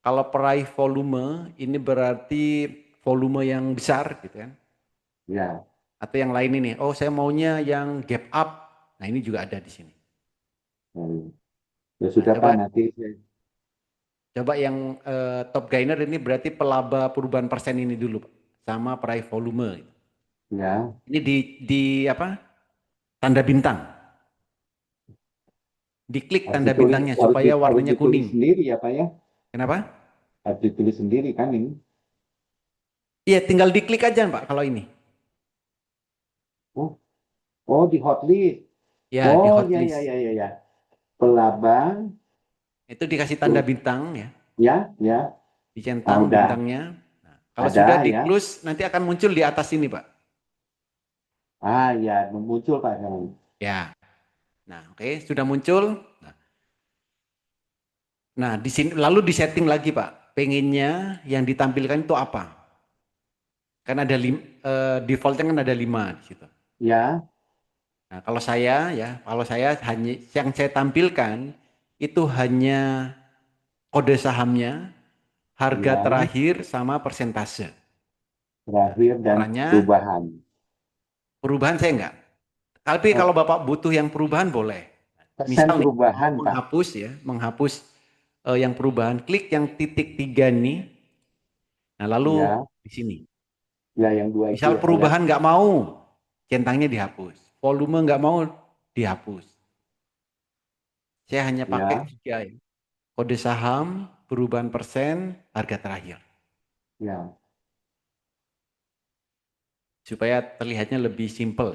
Kalau peraih volume ini berarti volume yang besar gitu kan. Ya. Atau yang lain ini, oh saya maunya yang gap up. Nah, ini juga ada di sini. Ya, ya. Ya Nah, sudah Pak, coba nanti coba yang top gainer ini berarti pelaba perubahan persen ini dulu, Pak. Sama peraih volume. ya Ini di apa? Tanda bintang. Diklik harus tanda ditulis bintangnya supaya harus warnanya ditulis kuning. sendiri ya Pak ya. Kenapa? Harus ditulis sendiri kan ini. Iya, tinggal diklik aja, Pak, kalau ini. Oh, oh di hotlist. Ya, di Oh, ya, ya, hotlist. ya, ya, ya. Pelabang, Itu dikasih tanda tuh, bintang ya, ya, ya. Ah, dicentang udah bintangnya. Nah, kalau sudah ada di ya. close nanti akan muncul di atas ini, Pak. Ah, ya, muncul Pak sekarang. Ya. Nah, oke, sudah muncul. Nah, di sini lalu disetting lagi, Pak. Pengennya yang ditampilkan itu apa? Kan ada defaultnya kan ada 5 di situ. Ya, Nah, kalau saya hanya yang saya tampilkan itu hanya kode sahamnya, harga ya. terakhir sama persentase. Nah, Terakhir dan caranya perubahan. perubahan saya enggak. Tapi kalau Oh, Bapak butuh yang perubahan boleh. persen Misal nih mau perubahan Pak. menghapus ya, menghapus yang perubahan, klik yang titik 3 nih. Nah, lalu Ya, di sini. ya yang dua itu Misal ya Pak ya. perubahan nggak mau, centangnya dihapus. Volume nggak mau, dihapus. Saya hanya pakai Ya, 3 ya. Kode saham, perubahan persen, harga terakhir. ya. Supaya terlihatnya lebih simpel.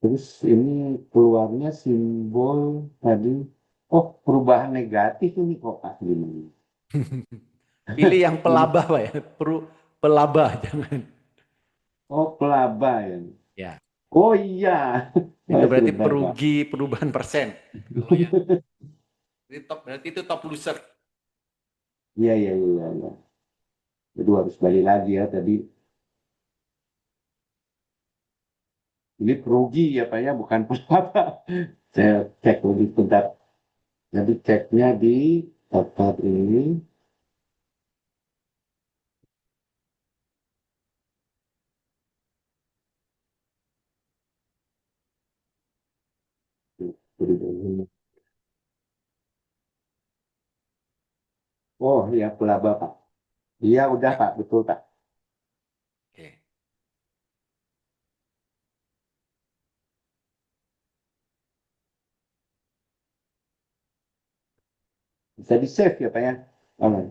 Terus ini keluarnya simbol tadi. Oh, perubahan negatif ini kok Pak. Gini. Pilih yang pelaba Pak ya. Pelaba jangan. Oh, pelaba ya. Ya, Oh iya. itu berarti Sebentar Pak. perugi perubahan persen. Kalau yang ini top berarti itu top loser. Iya, iya, iya, iya. Jadi harus balik lagi ya tadi. Ini perugi ya Pak ya, bukan pelaba. Saya cek lagi sebentar. Jadi ceknya di tempat ini. Oh iya, pelaba Pak. Iya udah Ya, Pak, betul Pak. oke. Bisa di save ya Pak ya. Oh,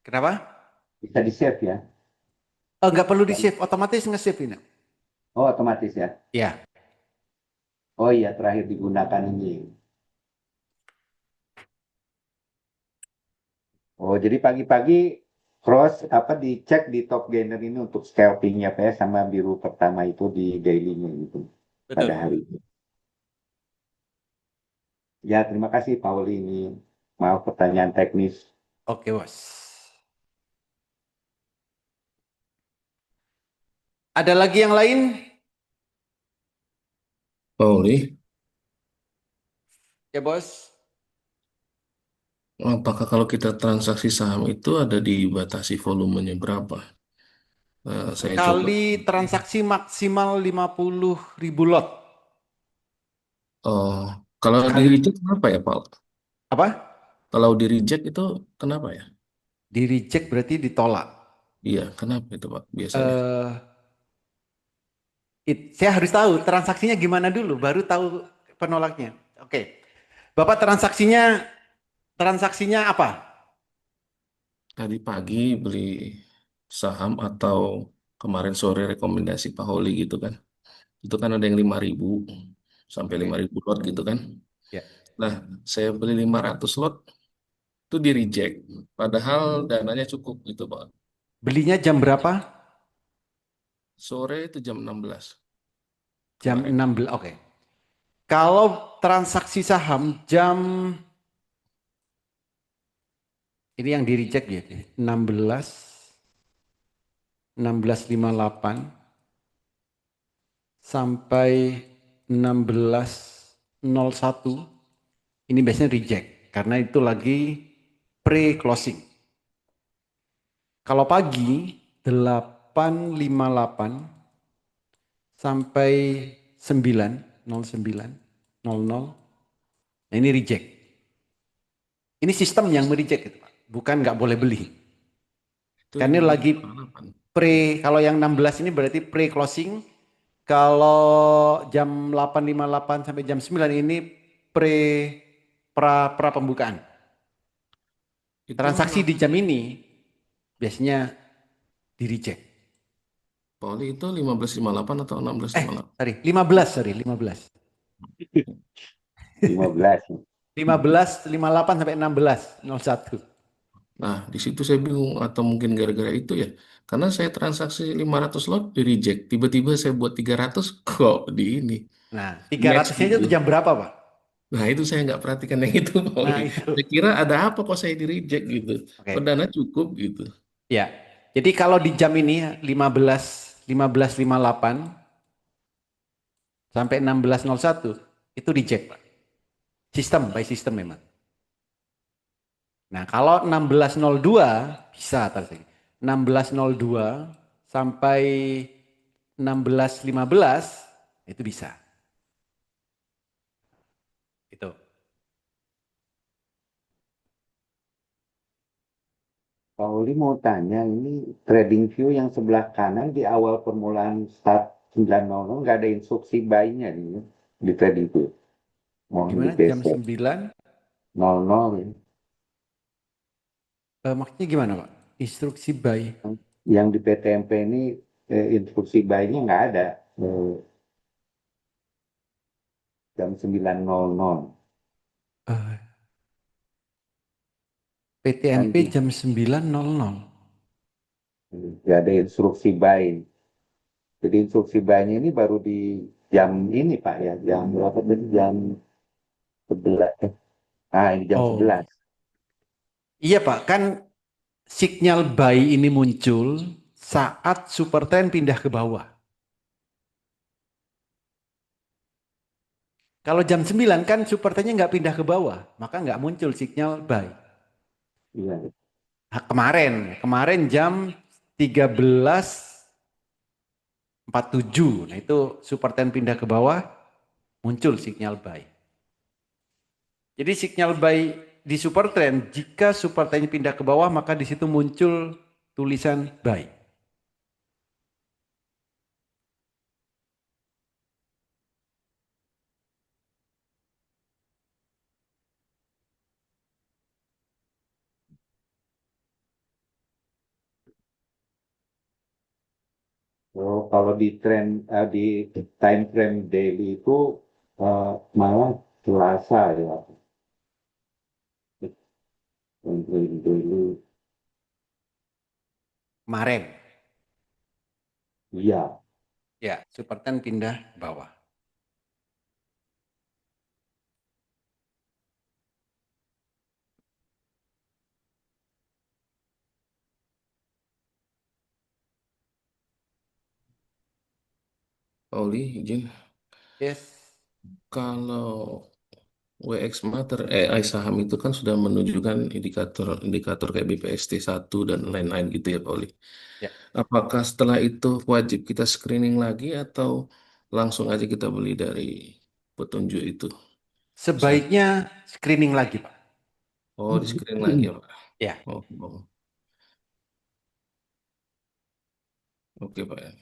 Kenapa? bisa di save ya. Nggak perlu di save, otomatis nge-save ini. Oh otomatis ya. Ya, Oh iya, terakhir digunakan ini. Oh jadi pagi-pagi cross apa dicek di top gainer ini untuk scalpingnya Pak ya, sama biru pertama itu di daily-nya gitu pada betul. hari ini. Ya terima kasih Pauli ini. Maaf pertanyaan teknis. Oke, Bos. Ada lagi yang lain? Pauli, Ya, Bos. apakah kalau kita transaksi saham itu ada dibatasi volumenya berapa? Saya coba. Sekali transaksi maksimal 50.000 lot. Oh, kalau di Sekali reject kenapa ya, Pak? apa? Kalau di reject itu kenapa ya? Di reject berarti ditolak. Iya, kenapa itu, Pak? Biasanya. Eh, saya harus tahu transaksinya gimana dulu, baru tahu penolaknya. Oke. Bapak transaksinya apa? Tadi pagi beli saham atau kemarin sore rekomendasi Pak Holi gitu kan. Itu kan ada yang 5.000 sampai Oke. 5.000 lot gitu kan. Ya. Nah, saya beli 500 lot itu di reject. Padahal dananya cukup gitu, Pak. Belinya jam berapa? Sore itu jam 16 Jam kemarin. 16. Oke. Kalau transaksi saham jam ini yang di reject ya, 16.58 sampai 16.01 ini biasanya reject karena itu lagi pre-closing. Kalau pagi 8.58 sampai 9.09.00, nah ini reject. Ini sistem yang mereject gitu, Pak. Bukan nggak boleh beli. Itu Karena ini lagi 15.8. kalau yang 16 ini berarti pre-closing. Kalau jam 8.58 sampai jam 9 ini pre pra pembukaan. Itu Transaksi di jam 16, ini biasanya di reject. Pauli itu 15.58 atau 16.58? Sorry, 15, sorry, 15. 15. 15.58 sampai 16.01. Nah, di situ saya bingung atau mungkin gara-gara itu ya. Karena saya transaksi 500 lot di reject. Tiba-tiba saya buat 300 kok di ini. Nah, Match 300-nya gitu. itu jam berapa, Pak? Nah, itu saya nggak perhatikan yang itu, Pauli. Nah, itu. Saya kira ada apa kok saya di reject gitu. Oke. Oh, dana cukup gitu. Ya. Jadi kalau di jam ini 15.58 sampai 16.01 itu reject, Pak. Sistem by sistem memang. Nah, kalau 16.02 bisa tadi. 16.02 sampai 16.15 itu bisa. Itu. Pauli mau tanya, ini trading view yang sebelah kanan di awal permulaan start 9.00 nggak ada instruksi buy-nya nih, di trading view. Mohon Gimana jam digeser 9? 00 ini. Maksudnya gimana, Pak? Instruksi buy. Yang di PTMP ini instruksi buy-nya nggak ada. Eh, jam 9.00. Eh, Kan PTMP jam 9.00. nggak ada instruksi buy. Jadi instruksi buy-nya ini baru di jam ini Pak ya, jam berapa tadi? Jam 11. Ini jam Oh, 11. iya Pak, kan sinyal buy ini muncul saat super trend pindah ke bawah. Kalau jam 9 kan super trendnya nggak pindah ke bawah, maka nggak muncul sinyal buy. Iya. Nah, kemarin jam 13.47, nah itu super trend pindah ke bawah, muncul sinyal buy. Jadi sinyal buy di super trend, jika super trend pindah ke bawah, maka di situ muncul tulisan buy. Oh, kalau di di time frame daily itu eh, malah Selasa ya. Time frame daily. Kemarin, Iya. ya super trend pindah ke bawah. Pauli, izin. Yes. Kalau WX Mater, saham itu kan sudah menunjukkan indikator kayak BPST 1 dan lain-lain gitu ya, Pauli. Ya. Apakah setelah itu wajib kita screening lagi atau langsung aja kita beli dari petunjuk itu? Sebaiknya screening lagi, Pak. Oh, di screening lagi ya, Pak. Ya. Oh. Oke, Pak ya.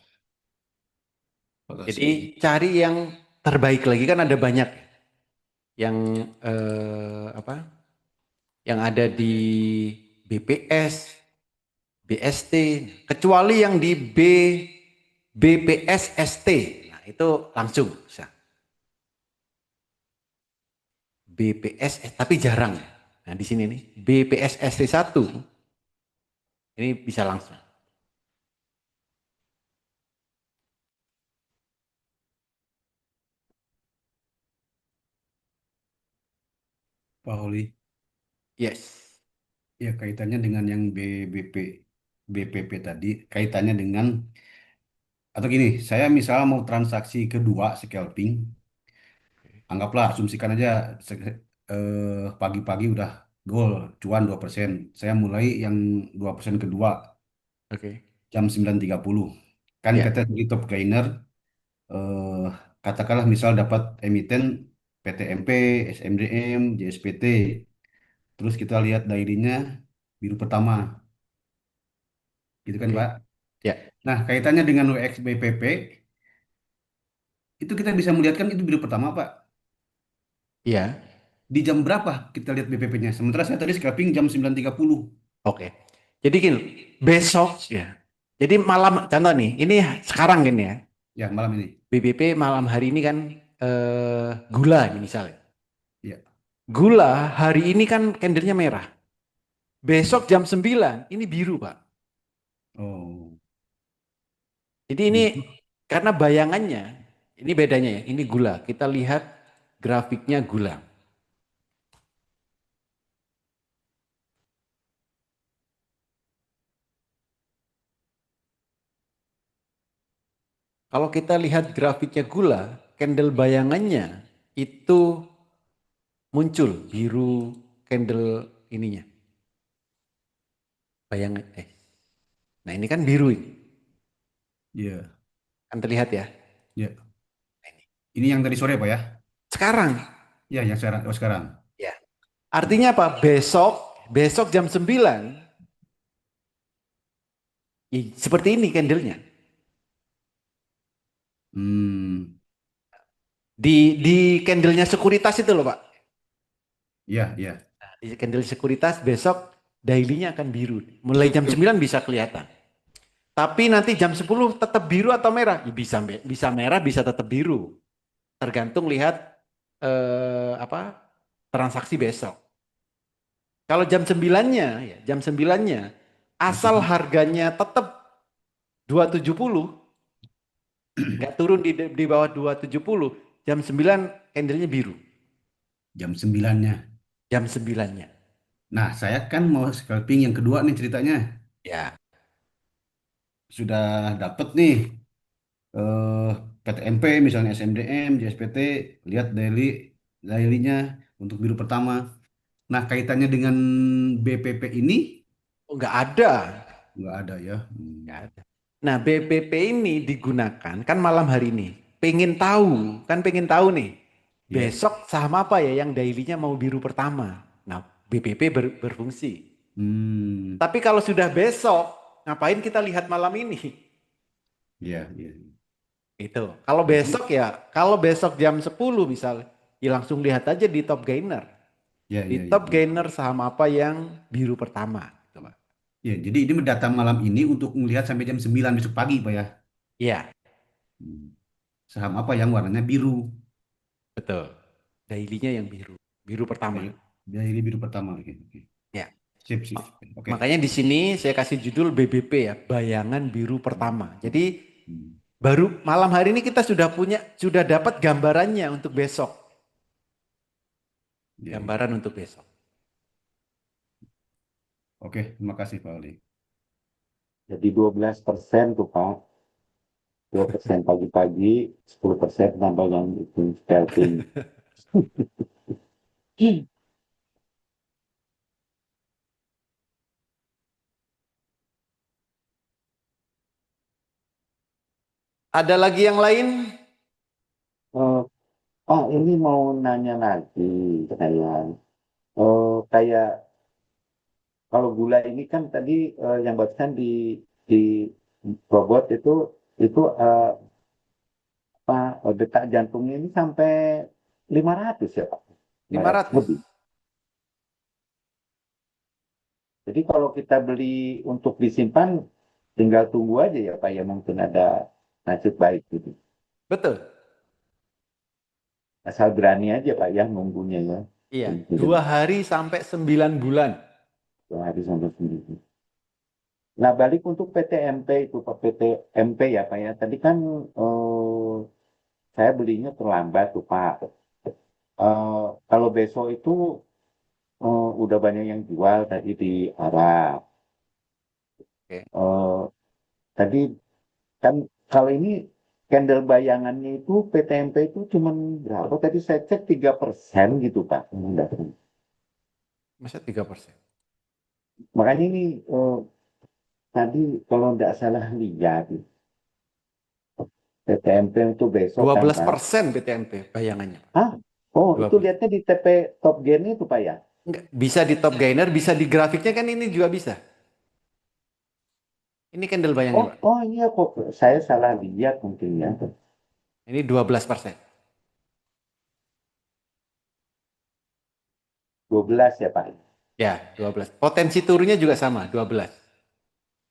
Jadi Makasih. cari yang terbaik lagi, kan ada banyak yang apa? Yang ada di BPS, BST, kecuali yang di BPSST. Nah, itu langsung bisa. BPS tapi jarang. Nah, di sini nih BPSST 1 ini bisa langsung. Pak Holi, Yes. ya kaitannya dengan yang BPP tadi, kaitannya dengan, atau gini, saya misalnya mau transaksi kedua scalping, anggaplah asumsikan aja pagi-pagi udah goal, cuan 2%. Saya mulai yang 2% kedua Oke. jam 9.30. Kan Ya. kata di top gainer, eh, katakanlah misal dapat emiten PTMP, SMDM, JSPT. Terus kita lihat daily-nya biru pertama, gitu kan Oke. Pak? Ya. Nah, kaitannya dengan UXBPP, itu kita bisa melihatkan itu biru pertama Pak. Ya. Di jam berapa kita lihat BPP-nya? Sementara saya tadi scalping jam 9.30. Oke. Jadi gini, besok ya. Jadi malam, contoh nih, ini sekarang gini ya. Ya, malam ini. BBP malam hari ini kan gula nih misalnya. Ya. Gula hari ini kan candlenya merah. Besok jam 9 ini biru, Pak. Oh, Jadi ini gitu. karena bayangannya, ini bedanya ya, ini gula. Kita lihat grafiknya gula. Kalau kita lihat grafiknya gula, candle bayangannya itu muncul biru candle ininya. Bayangan, nah ini kan biru ini. Ya, Kan terlihat ya. ya. Nah, ini. Ini yang tadi sore Pak ya? Sekarang, Ya, yang sekarang. Oh, sekarang. ya. Artinya apa? Besok jam 9, seperti ini candlenya. Hmm, Di candlenya sekuritas itu loh Pak. ya, ya. Di candle sekuritas besok daily-nya akan biru. Mulai jam 9 bisa kelihatan. Tapi nanti jam 10 tetap biru atau merah? Ya bisa merah, bisa tetap biru. Tergantung lihat transaksi besok. Kalau jam 9-nya, ya, jam 9-nya, asal harganya tetap 270, nggak turun di bawah 270, jam 9 candlenya biru, Jam 9-nya. jam 9-nya. Nah, saya kan mau scalping yang kedua nih ceritanya. Ya, Sudah dapet nih eh PTMP misalnya SMDM, JSPT, lihat daily-nya untuk biru pertama. Nah, kaitannya dengan BPP ini oh, nggak ada. nggak ada ya. Nggak ada. Nah, BPP ini digunakan kan malam hari ini. Pengen tahu nih, Ya. besok saham apa ya yang daily-nya mau biru pertama. Nah, BPP berfungsi. Hmm, Tapi kalau sudah besok, ngapain kita lihat malam ini? ya, ya. Itu. Berarti Kalau besok jam 10 misalnya, ya langsung lihat aja di top gainer. ya, Di ya, ya, top ya. gainer saham apa yang biru pertama. Gitu, Pak. Ya, jadi ini data malam ini untuk melihat sampai jam 9 besok pagi, Pak ya. Iya, Hmm. Saham apa yang warnanya biru? betul. Daily-nya yang biru. Biru pertama. Dari biru pertama. Oke, oke. Ya. Sip, sip. Oke. Makanya di sini saya kasih judul BBP ya, bayangan biru pertama. Jadi Hmm. baru malam hari ini kita sudah dapat gambarannya untuk besok. Ya, ya. Gambaran untuk besok. Oke, terima kasih Pak Ali. Jadi 12% tuh Pak. 2% pagi-pagi, 10% tambah yang itu scalping. Ada lagi yang lain? Eh, ini mau nanya lagi saya. Kayak kalau gula ini kan tadi yang barusan di robot itu apa detak jantungnya ini sampai 500 ya Pak? 500 500. lebih. Jadi kalau kita beli untuk disimpan, tinggal tunggu aja ya Pak ya mungkin ada nasib baik gitu. Betul. Asal berani aja Pak ya nunggunya ya. Iya, 2 hari sampai 9 bulan. 2 hari sampai seminggu. Nah balik untuk PTMP itu Pak, PTMP ya Pak ya. Tadi kan saya belinya terlambat tuh Pak. Kalau besok itu udah banyak yang jual tadi di Arab. Oke. Tadi kan kalau ini candle bayangannya itu PTMP itu cuma berapa? Tadi saya cek 3% gitu Pak. Masa 3%? Makanya ini tadi kalau tidak salah lihat PTMP untuk besok kan Pak. 12% BTNP bayangannya. Ah, oh itu 12. lihatnya di TP Top Gain itu Pak ya? Enggak, bisa di top gainer, bisa di grafiknya kan ini juga bisa. Ini candle bayangnya, Oh, Pak. oh iya kok saya salah lihat mungkin ya. Ini 12%. 12 ya Pak. Ya, 12. Potensi turunnya juga sama, 12.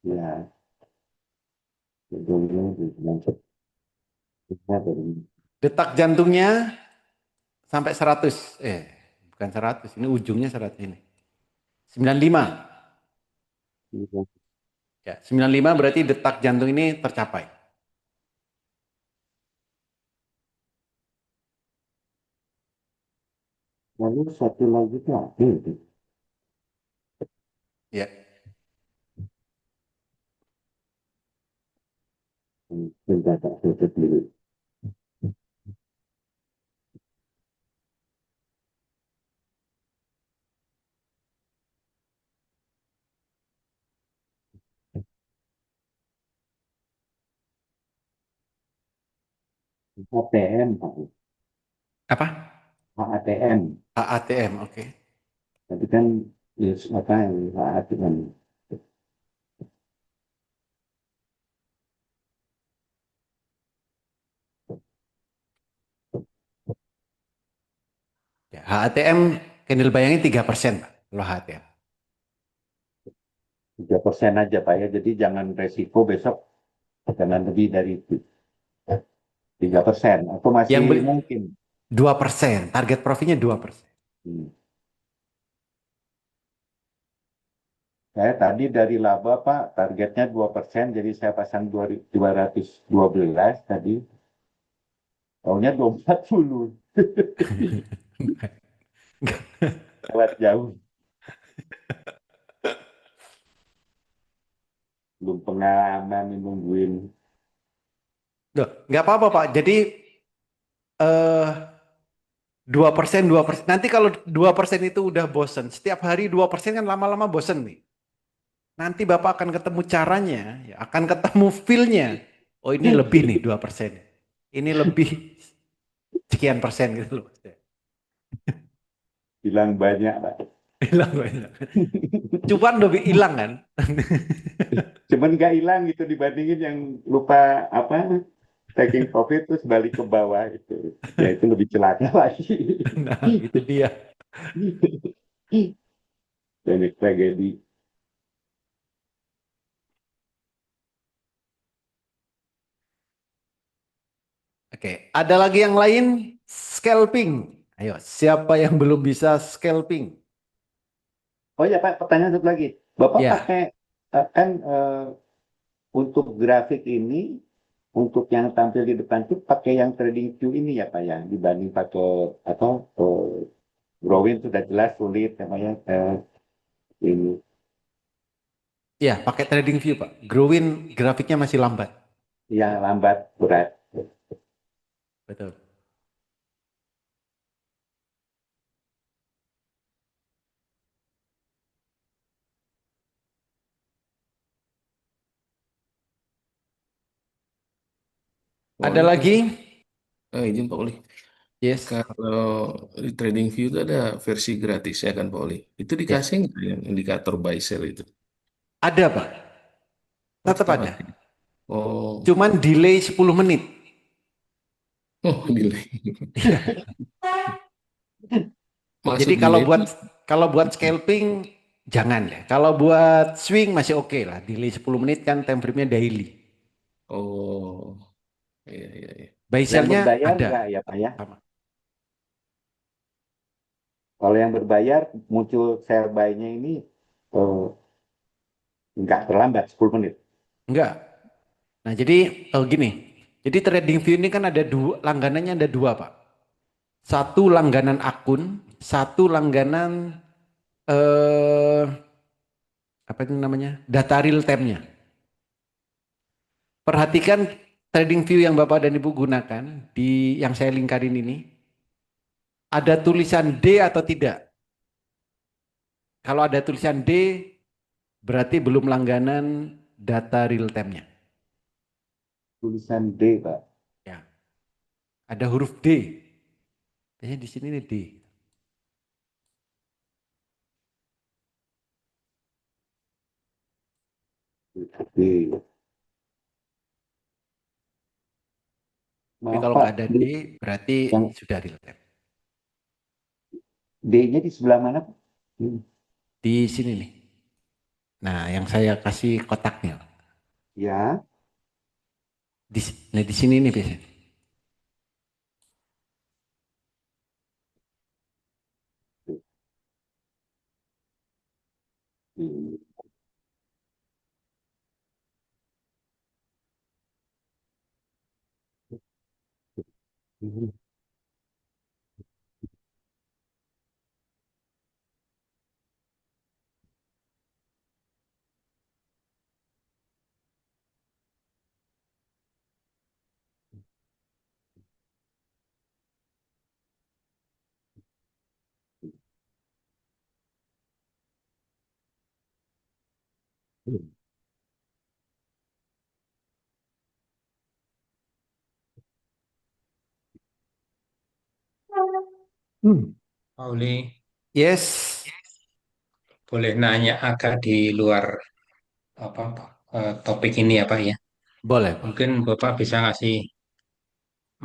Ya, dulu Detak jantungnya sampai 100. Bukan 100, ini ujungnya 100 ini. 95. Ya, 95 berarti detak jantung ini tercapai. lalu satu lagi tuh apa itu? Ya. Bentar, Pak, tutup dulu. HTM, Pak. Apa? HATM. AATM, oke. Tapi kan ya, apa yang HATM. Ya, HATM candle bayangnya 3%, Pak. Kalau HATM. 3% aja Pak ya. Jadi jangan resiko besok jangan lebih dari 3%. Atau masih Yang beli mungkin. 2%. Target profitnya 2%. Hmm. Saya tadi dari laba Pak, targetnya 2%, jadi saya pasang 212 tadi, tahunnya 240, lewat jauh, belum pengalaman nungguin. Loh, nggak apa-apa Pak. Jadi 2%, 2%. Nanti kalau 2% itu udah bosen, setiap hari 2% kan lama-lama bosen nih. Nanti Bapak akan ketemu caranya, ya, akan ketemu feel-nya. Oh ini lebih nih 2%. Ini lebih sekian persen gitu loh. Bilang banyak Pak. Hilang banyak. Cuman lebih hilang kan. Cuman nggak hilang gitu dibandingin yang lupa apa taking profit terus balik ke bawah gitu. Ya itu lebih celaka lagi. Nah itu dia. Banyak tragedi. Oke, ada lagi yang lain? Scalping. Ayo, siapa yang belum bisa scalping? Oh ya Pak, pertanyaan satu lagi. Bapak Ya, pakai kan untuk grafik ini, untuk yang tampil di depan tuh pakai yang trading view ini ya Pak ya, dibanding pakai atau drawing sudah jelas sulit namanya ini ya pakai trading view Pak. Growing grafiknya masih lambat. yang lambat berat. Betul. Pak Ada Oli kan, lagi? izin Pak Oli. Yes. Kalau di TradingView itu ada versi gratis ya kan Pak Oli. Itu Ya, dikasih nggak yang indikator buy sell itu? ada Pak. Oh Tetap tetap ada. ada. Oh, Cuman delay 10 menit. oh delay. Jadi Maksud delay itu? kalau buat scalping jangan ya. Kalau buat swing masih oke lah. Delay 10 menit kan time frame-nya daily. Oh, iya iya iya. Buy Yang sell-nya berbayar ada. enggak ya Pak ya? Sama. Kalau yang berbayar muncul share buy-nya ini eh, nggak terlambat 10 menit. Enggak. Nah, jadi gini. Jadi trading view ini kan ada dua, langganannya ada dua, Pak. Satu langganan akun, satu langganan eh apa itu namanya? Data real time-nya. Perhatikan trading view yang Bapak dan Ibu gunakan di yang saya lingkarin ini. Ada tulisan D atau tidak? Kalau ada tulisan D, berarti belum langganan data real time-nya. Tulisan D Pak. Ya, ada huruf D. Biasanya di sini nih D. D. Tapi Maaf kalau Pak, nggak ada D, berarti yang sudah real time. D-nya di sebelah mana Pak? Di sini nih. Nah, yang saya kasih kotaknya. Ya. Nah, di sini nih biasanya. Hmm. Pauli, Yes, boleh nanya agak di luar apa topik ini ya Pak ya. boleh Pak. Mungkin Bapak bisa ngasih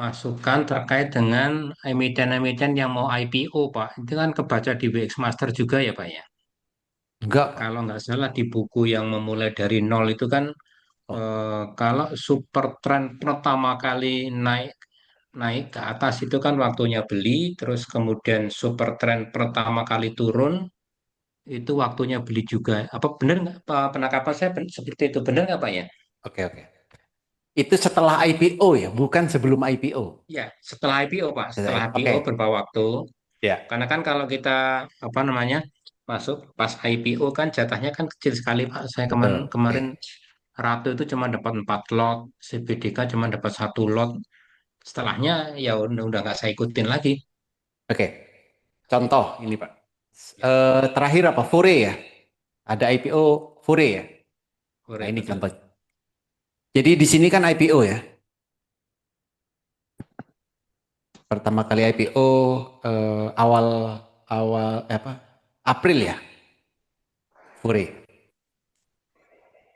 masukan terkait dengan emiten-emiten yang mau IPO Pak. Itu kan kebaca di WX Master juga ya Pak ya. Enggak Pak. Kalau nggak salah di buku yang memulai dari nol itu kan Oh, kalau super trend pertama kali naik naik ke atas itu kan waktunya beli, terus kemudian super trend pertama kali turun itu waktunya beli juga. Apa benar nggak penangkapan saya seperti itu benar nggak Pak ya? Oke, oke. Itu setelah IPO ya, bukan sebelum IPO. Ya, setelah IPO Pak, setelah IPO Oke. beberapa waktu. Ya, Karena kan kalau kita apa namanya masuk pas IPO kan jatahnya kan kecil sekali Pak. Saya kemarin betul. kemarin Ratu itu cuma dapat 4 lot, CBDK cuma dapat 1 lot. Setelahnya ya udah nggak saya ikutin lagi. Oke. Contoh ini Pak. Ya, Terakhir apa? Fore ya? Ada IPO Fore ya? Nah boleh ini betul. contoh. Jadi di sini kan IPO ya. Pertama kali IPO awal awal apa? April ya, Fore.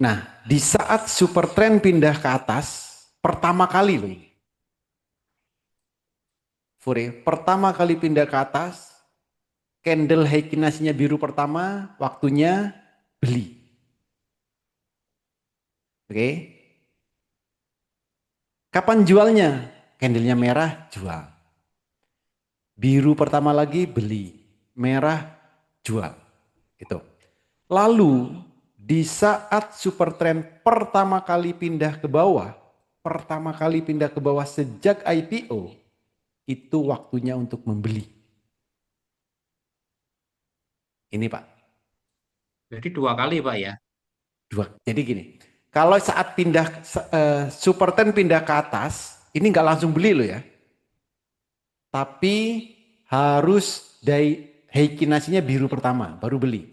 Nah, di saat super trend pindah ke atas, pertama kali loh ini. Fore, pertama kali pindah ke atas, candle heikinasinya biru pertama, waktunya beli. Oke. Kapan jualnya? Candlenya merah, jual. Biru pertama lagi, beli. Merah, jual. Itu. Lalu, di saat super trend pertama kali pindah ke bawah, pertama kali pindah ke bawah sejak IPO, itu waktunya untuk membeli. Ini Pak. Jadi 2 kali Pak ya. Dua. Jadi gini, kalau saat pindah super trend pindah ke atas, ini nggak langsung beli loh ya. Tapi harus heikinasinya biru pertama, baru beli.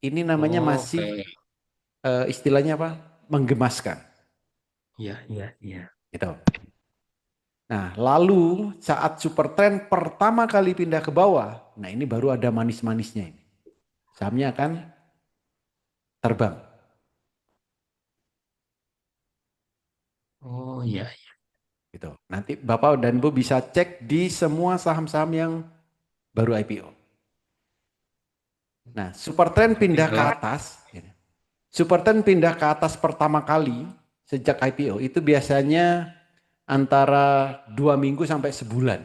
Ini namanya masih Oke. istilahnya apa? Menggemaskan. Iya, iya, iya. Gitu. Nah, lalu saat super trend pertama kali pindah ke bawah, nah ini baru ada manis-manisnya ini. Sahamnya akan terbang. Oh iya. Gitu. Nanti Bapak dan Bu bisa cek di semua saham-saham yang baru IPO. Nah, super trend Berarti pindah ke kalau atas, super trend pindah ke atas pertama kali sejak IPO itu biasanya antara 2 minggu sampai sebulan.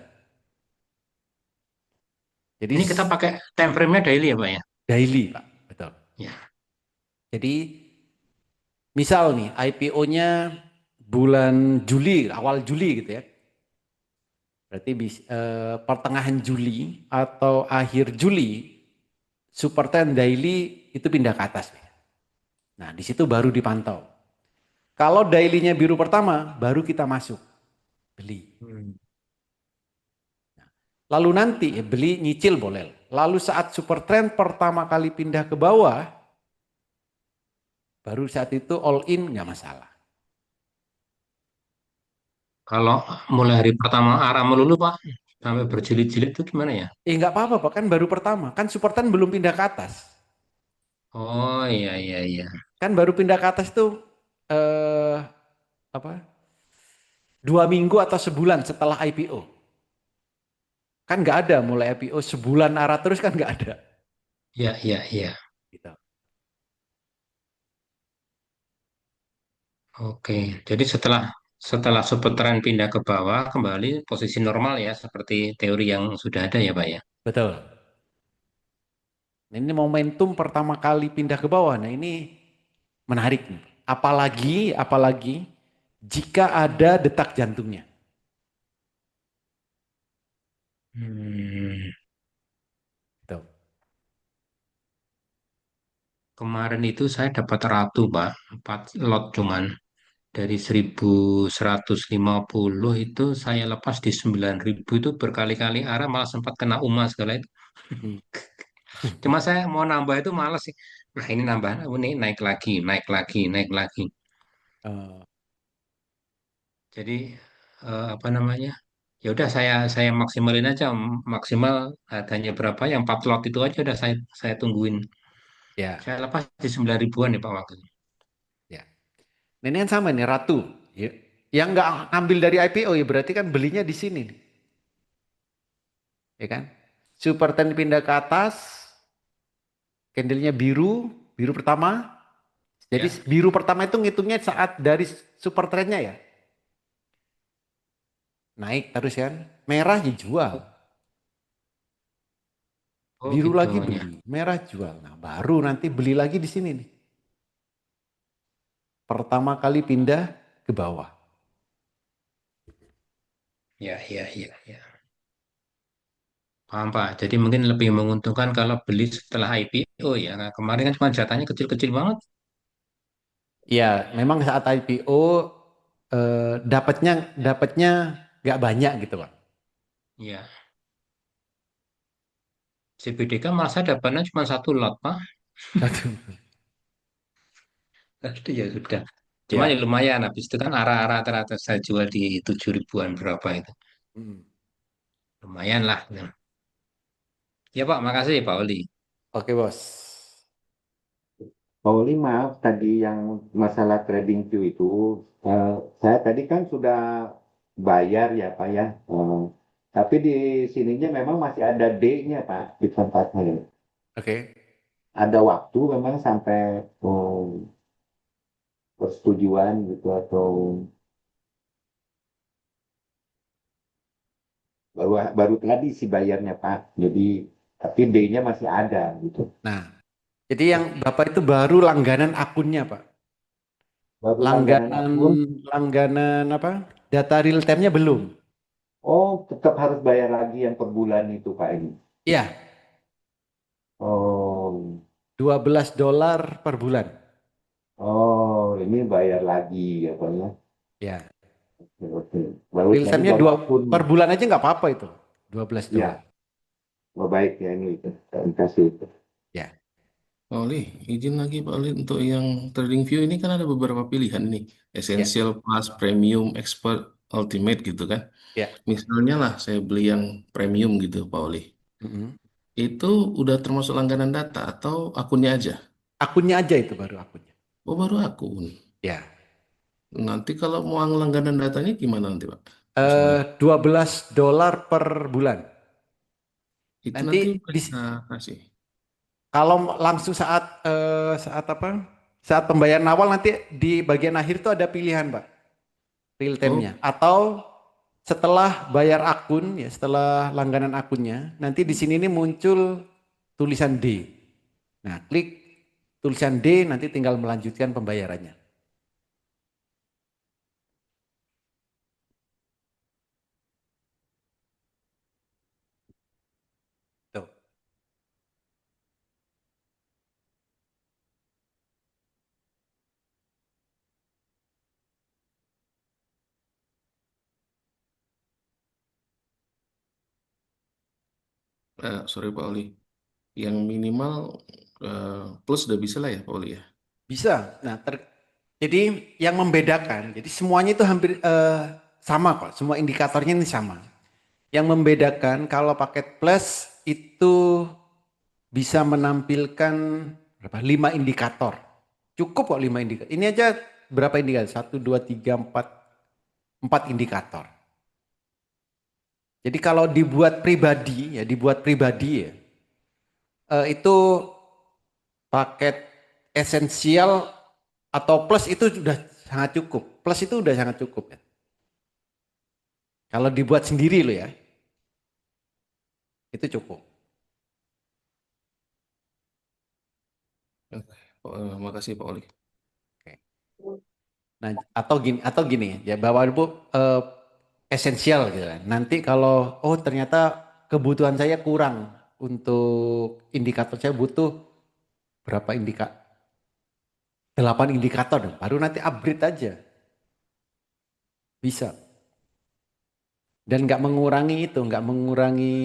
Jadi ini kita pakai time frame-nya daily ya Pak ya? daily, Pak. Betul. Ya. Jadi misal nih IPO-nya bulan Juli, awal Juli gitu ya. Berarti pertengahan Juli atau akhir Juli, super trend daily itu pindah ke atas. Nah, di situ baru dipantau. Kalau daily-nya biru pertama, baru kita masuk beli. Hmm. Lalu nanti beli nyicil boleh. Lalu saat super trend pertama kali pindah ke bawah, baru saat itu all in nggak masalah. Kalau mulai hari pertama arah melulu Pak, sampai berjilid-jilid itu gimana ya? Nggak apa-apa, Pak, kan baru pertama. Kan super trend belum pindah ke atas. Oh iya, iya, iya. Kan baru pindah ke atas itu eh, apa? 2 minggu atau sebulan setelah IPO. Kan nggak ada mulai IPO sebulan arah terus kan nggak ada. Iya, iya, iya. Gitu. Oke, jadi setelah setelah super trend pindah ke bawah, kembali posisi normal ya, seperti teori yang sudah ada ya Pak ya? Betul. Nah, ini momentum pertama kali pindah ke bawah. Nah ini menarik nih. Apalagi jika ada detak jantungnya. Hmm. Gitu. Kemarin itu saya dapat ratu, Pak. 4 lot cuman. Dari 1.150 itu saya lepas di 9.000 itu berkali-kali arah malah sempat kena UMA segala itu. Hmm. Cuma saya mau nambah itu males sih. Nah ini nambah, ini naik lagi, naik lagi, naik lagi. Eh, Jadi apa namanya? Ya udah saya maksimalin aja, maksimal harganya berapa? Yang 4 lot itu aja udah saya tungguin. ya, Saya lepas di 9.000-an nih Pak waktu itu. ya. Nah, ini kan sama nih Ratu. Ya. Yang nggak ambil dari IPO ya berarti kan belinya di sini, nih. Ya kan? Super ten pindah ke atas, candlenya biru, biru pertama. Jadi Ya, biru pertama itu ngitungnya saat dari super trendnya ya. naik terus kan. Merah ya jual, Oh biru gitu lagi ya. beli, merah jual. Nah, baru nanti beli lagi di sini nih. Pertama kali pindah ke bawah. Ya, ya, ya, ya. Paham, Pak. Jadi mungkin lebih menguntungkan kalau beli setelah IPO ya. Nah, kemarin kan cuma jatahnya kecil-kecil banget. Ya, memang saat IPO dapatnya dapatnya nggak banyak gitu Pak. Ya, CBDK malah saya dapatnya cuma satu lot, Pak. Itu ya sudah. Cuma ya Ya. lumayan. Habis itu kan arah-arah rata-rata saya jual di 7 ribuan berapa itu. Hmm. Lumayan lah. Ya, ya Pak, makasih Pak Oli. Oke bos. Pak Oli, maaf tadi yang masalah trading view itu, eh, saya tadi kan sudah bayar ya Pak ya. Tapi di sininya memang masih ada D-nya Pak di tempat saya. Oke. Ada waktu memang sampai persetujuan gitu atau baru baru tadi sih bayarnya Pak. Jadi tapi D-nya masih ada gitu. Nah, jadi yang Bapak itu baru langganan akunnya Pak. Baru langganan Langganan akun. langganan apa? Data real time-nya belum. Oh, tetap harus bayar lagi yang per bulan itu Pak ini. Iya, Oh, $12 per bulan. oh, ini bayar lagi ya Pak ya. Ya, Oke, oke. Baru real tadi time-nya baru akun. per bulan aja nggak apa-apa itu. $12. Ya, oh, baik ya ini itu. Terima kasih itu. Ya. Pak Oli, izin lagi Pak Oli untuk yang trading view ini kan ada beberapa pilihan nih. Ya, Essential, Plus, Premium, Expert, Ultimate gitu kan. ya. Misalnya lah saya beli yang premium gitu Pak Oli. Mm-mm. Itu udah termasuk langganan data atau akunnya aja? Akunnya aja itu baru akunnya. Oh baru akun. Ya. Nanti kalau mau langganan datanya gimana nanti Pak? Maksudnya $12 per bulan. itu Nanti nanti di, mereka kasih. kalau langsung saat apa? Saat pembayaran awal nanti di bagian akhir tuh ada pilihan, Pak, real Oh, time-nya. Atau setelah bayar akun ya, setelah langganan akunnya, nanti di sini nih muncul tulisan D. Nah, klik tulisan D nanti tinggal melanjutkan pembayarannya. Tuh. sorry Pak Oli. Yang minimal plus udah bisa lah ya Pak Oli ya. Bisa. Nah, jadi yang membedakan, jadi semuanya itu hampir sama kok, semua indikatornya ini sama. Yang membedakan kalau paket plus itu bisa menampilkan berapa? 5 indikator. Cukup kok 5 indikator. Ini aja berapa indikator? Satu, dua, tiga, empat indikator. Jadi kalau dibuat pribadi ya, itu paket esensial atau plus itu sudah sangat cukup. Plus itu udah sangat cukup ya. Kalau dibuat sendiri lo ya, itu cukup. Oke, makasih Pak Oli. Oke. Nah, atau gini ya, bawa dulu esensial gitu kan. Nanti kalau oh ternyata kebutuhan saya kurang untuk indikator, saya butuh berapa 8 indikator dong. Baru nanti upgrade aja. Bisa. Dan nggak mengurangi itu, nggak mengurangi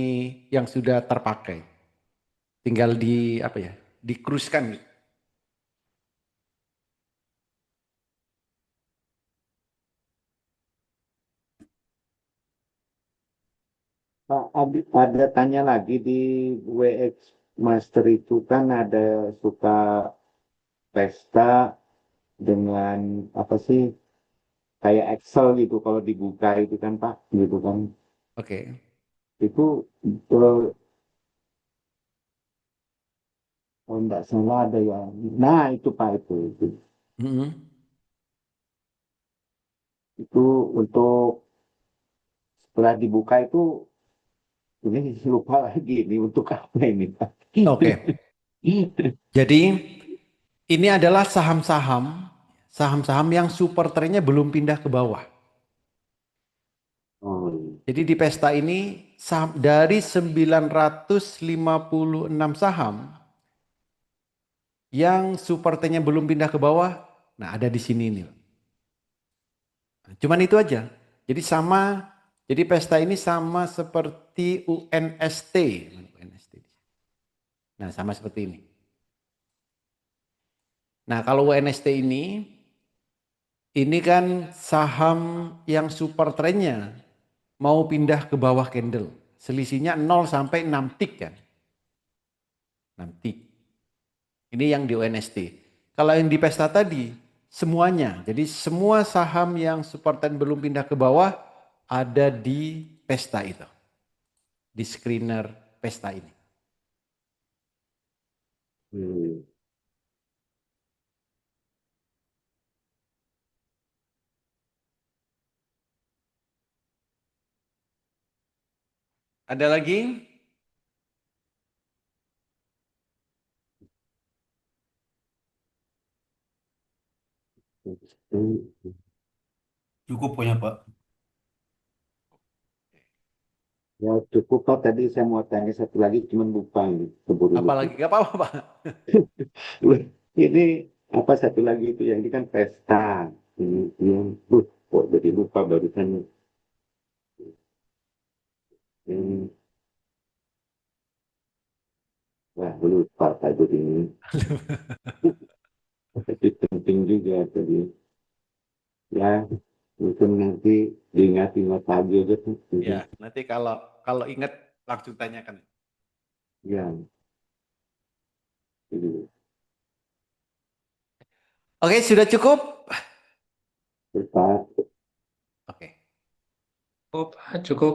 yang sudah terpakai. Tinggal di apa ya? Dikruskan gitu. Pak, ada tanya lagi di WX Master itu kan ada suka pesta dengan apa sih kayak Excel gitu kalau dibuka itu kan Pak gitu kan Oke. itu eh, oh enggak salah ada ya nah itu Pak Mm-mm. itu untuk setelah dibuka itu ini lupa lagi ini untuk apa ini Pak. Oke. Jadi ini adalah saham-saham yang super trendnya belum pindah ke bawah. Oh, iya. Jadi di pesta ini dari 956 saham yang super trendnya belum pindah ke bawah, nah ada di sini nih. Nah, cuman itu aja. Jadi jadi pesta ini sama seperti UNST. Nah, sama seperti ini. Nah, kalau UNST ini kan saham yang super trendnya mau pindah ke bawah candle. Selisihnya 0 sampai 6 tick kan. 6 tick. Ini yang di UNST. Kalau yang di pesta tadi, semuanya. Jadi semua saham yang super trend belum pindah ke bawah ada di pesta itu. Di screener pesta ini. Hmm. Ada lagi? Cukup punya Pak. Ya cukup Pak, tadi saya mau tanya satu lagi cuman lupa ini, keburu lupa. Apalagi? Gak apa-apa Pak. Ini apa satu lagi itu yang ini kan pesta. Yang kok jadi lupa barusan. Ini, wah lupa Pak ini. Tapi penting juga tadi. Ya, mungkin nanti diingat-ingat lagi aja tuh. Ya, nanti kalau ingat langsung tanyakan. Ya, ini. Oke, sudah cukup? Pak. Oke. Cukup, Pak, cukup.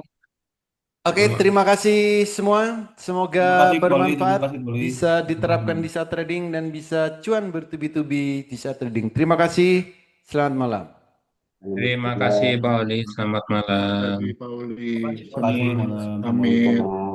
Oke, terima kasih semua. Terima Semoga kasih Boli, terima bermanfaat, kasih Boli. bisa diterapkan di saat trading dan bisa cuan bertubi-tubi di saat trading. Terima kasih. Selamat malam. Terima kasih, Pak Oli. Selamat Terima malam. kasih Pak Uli. Terima kasih Semua. malam. Amin. Sama-sama.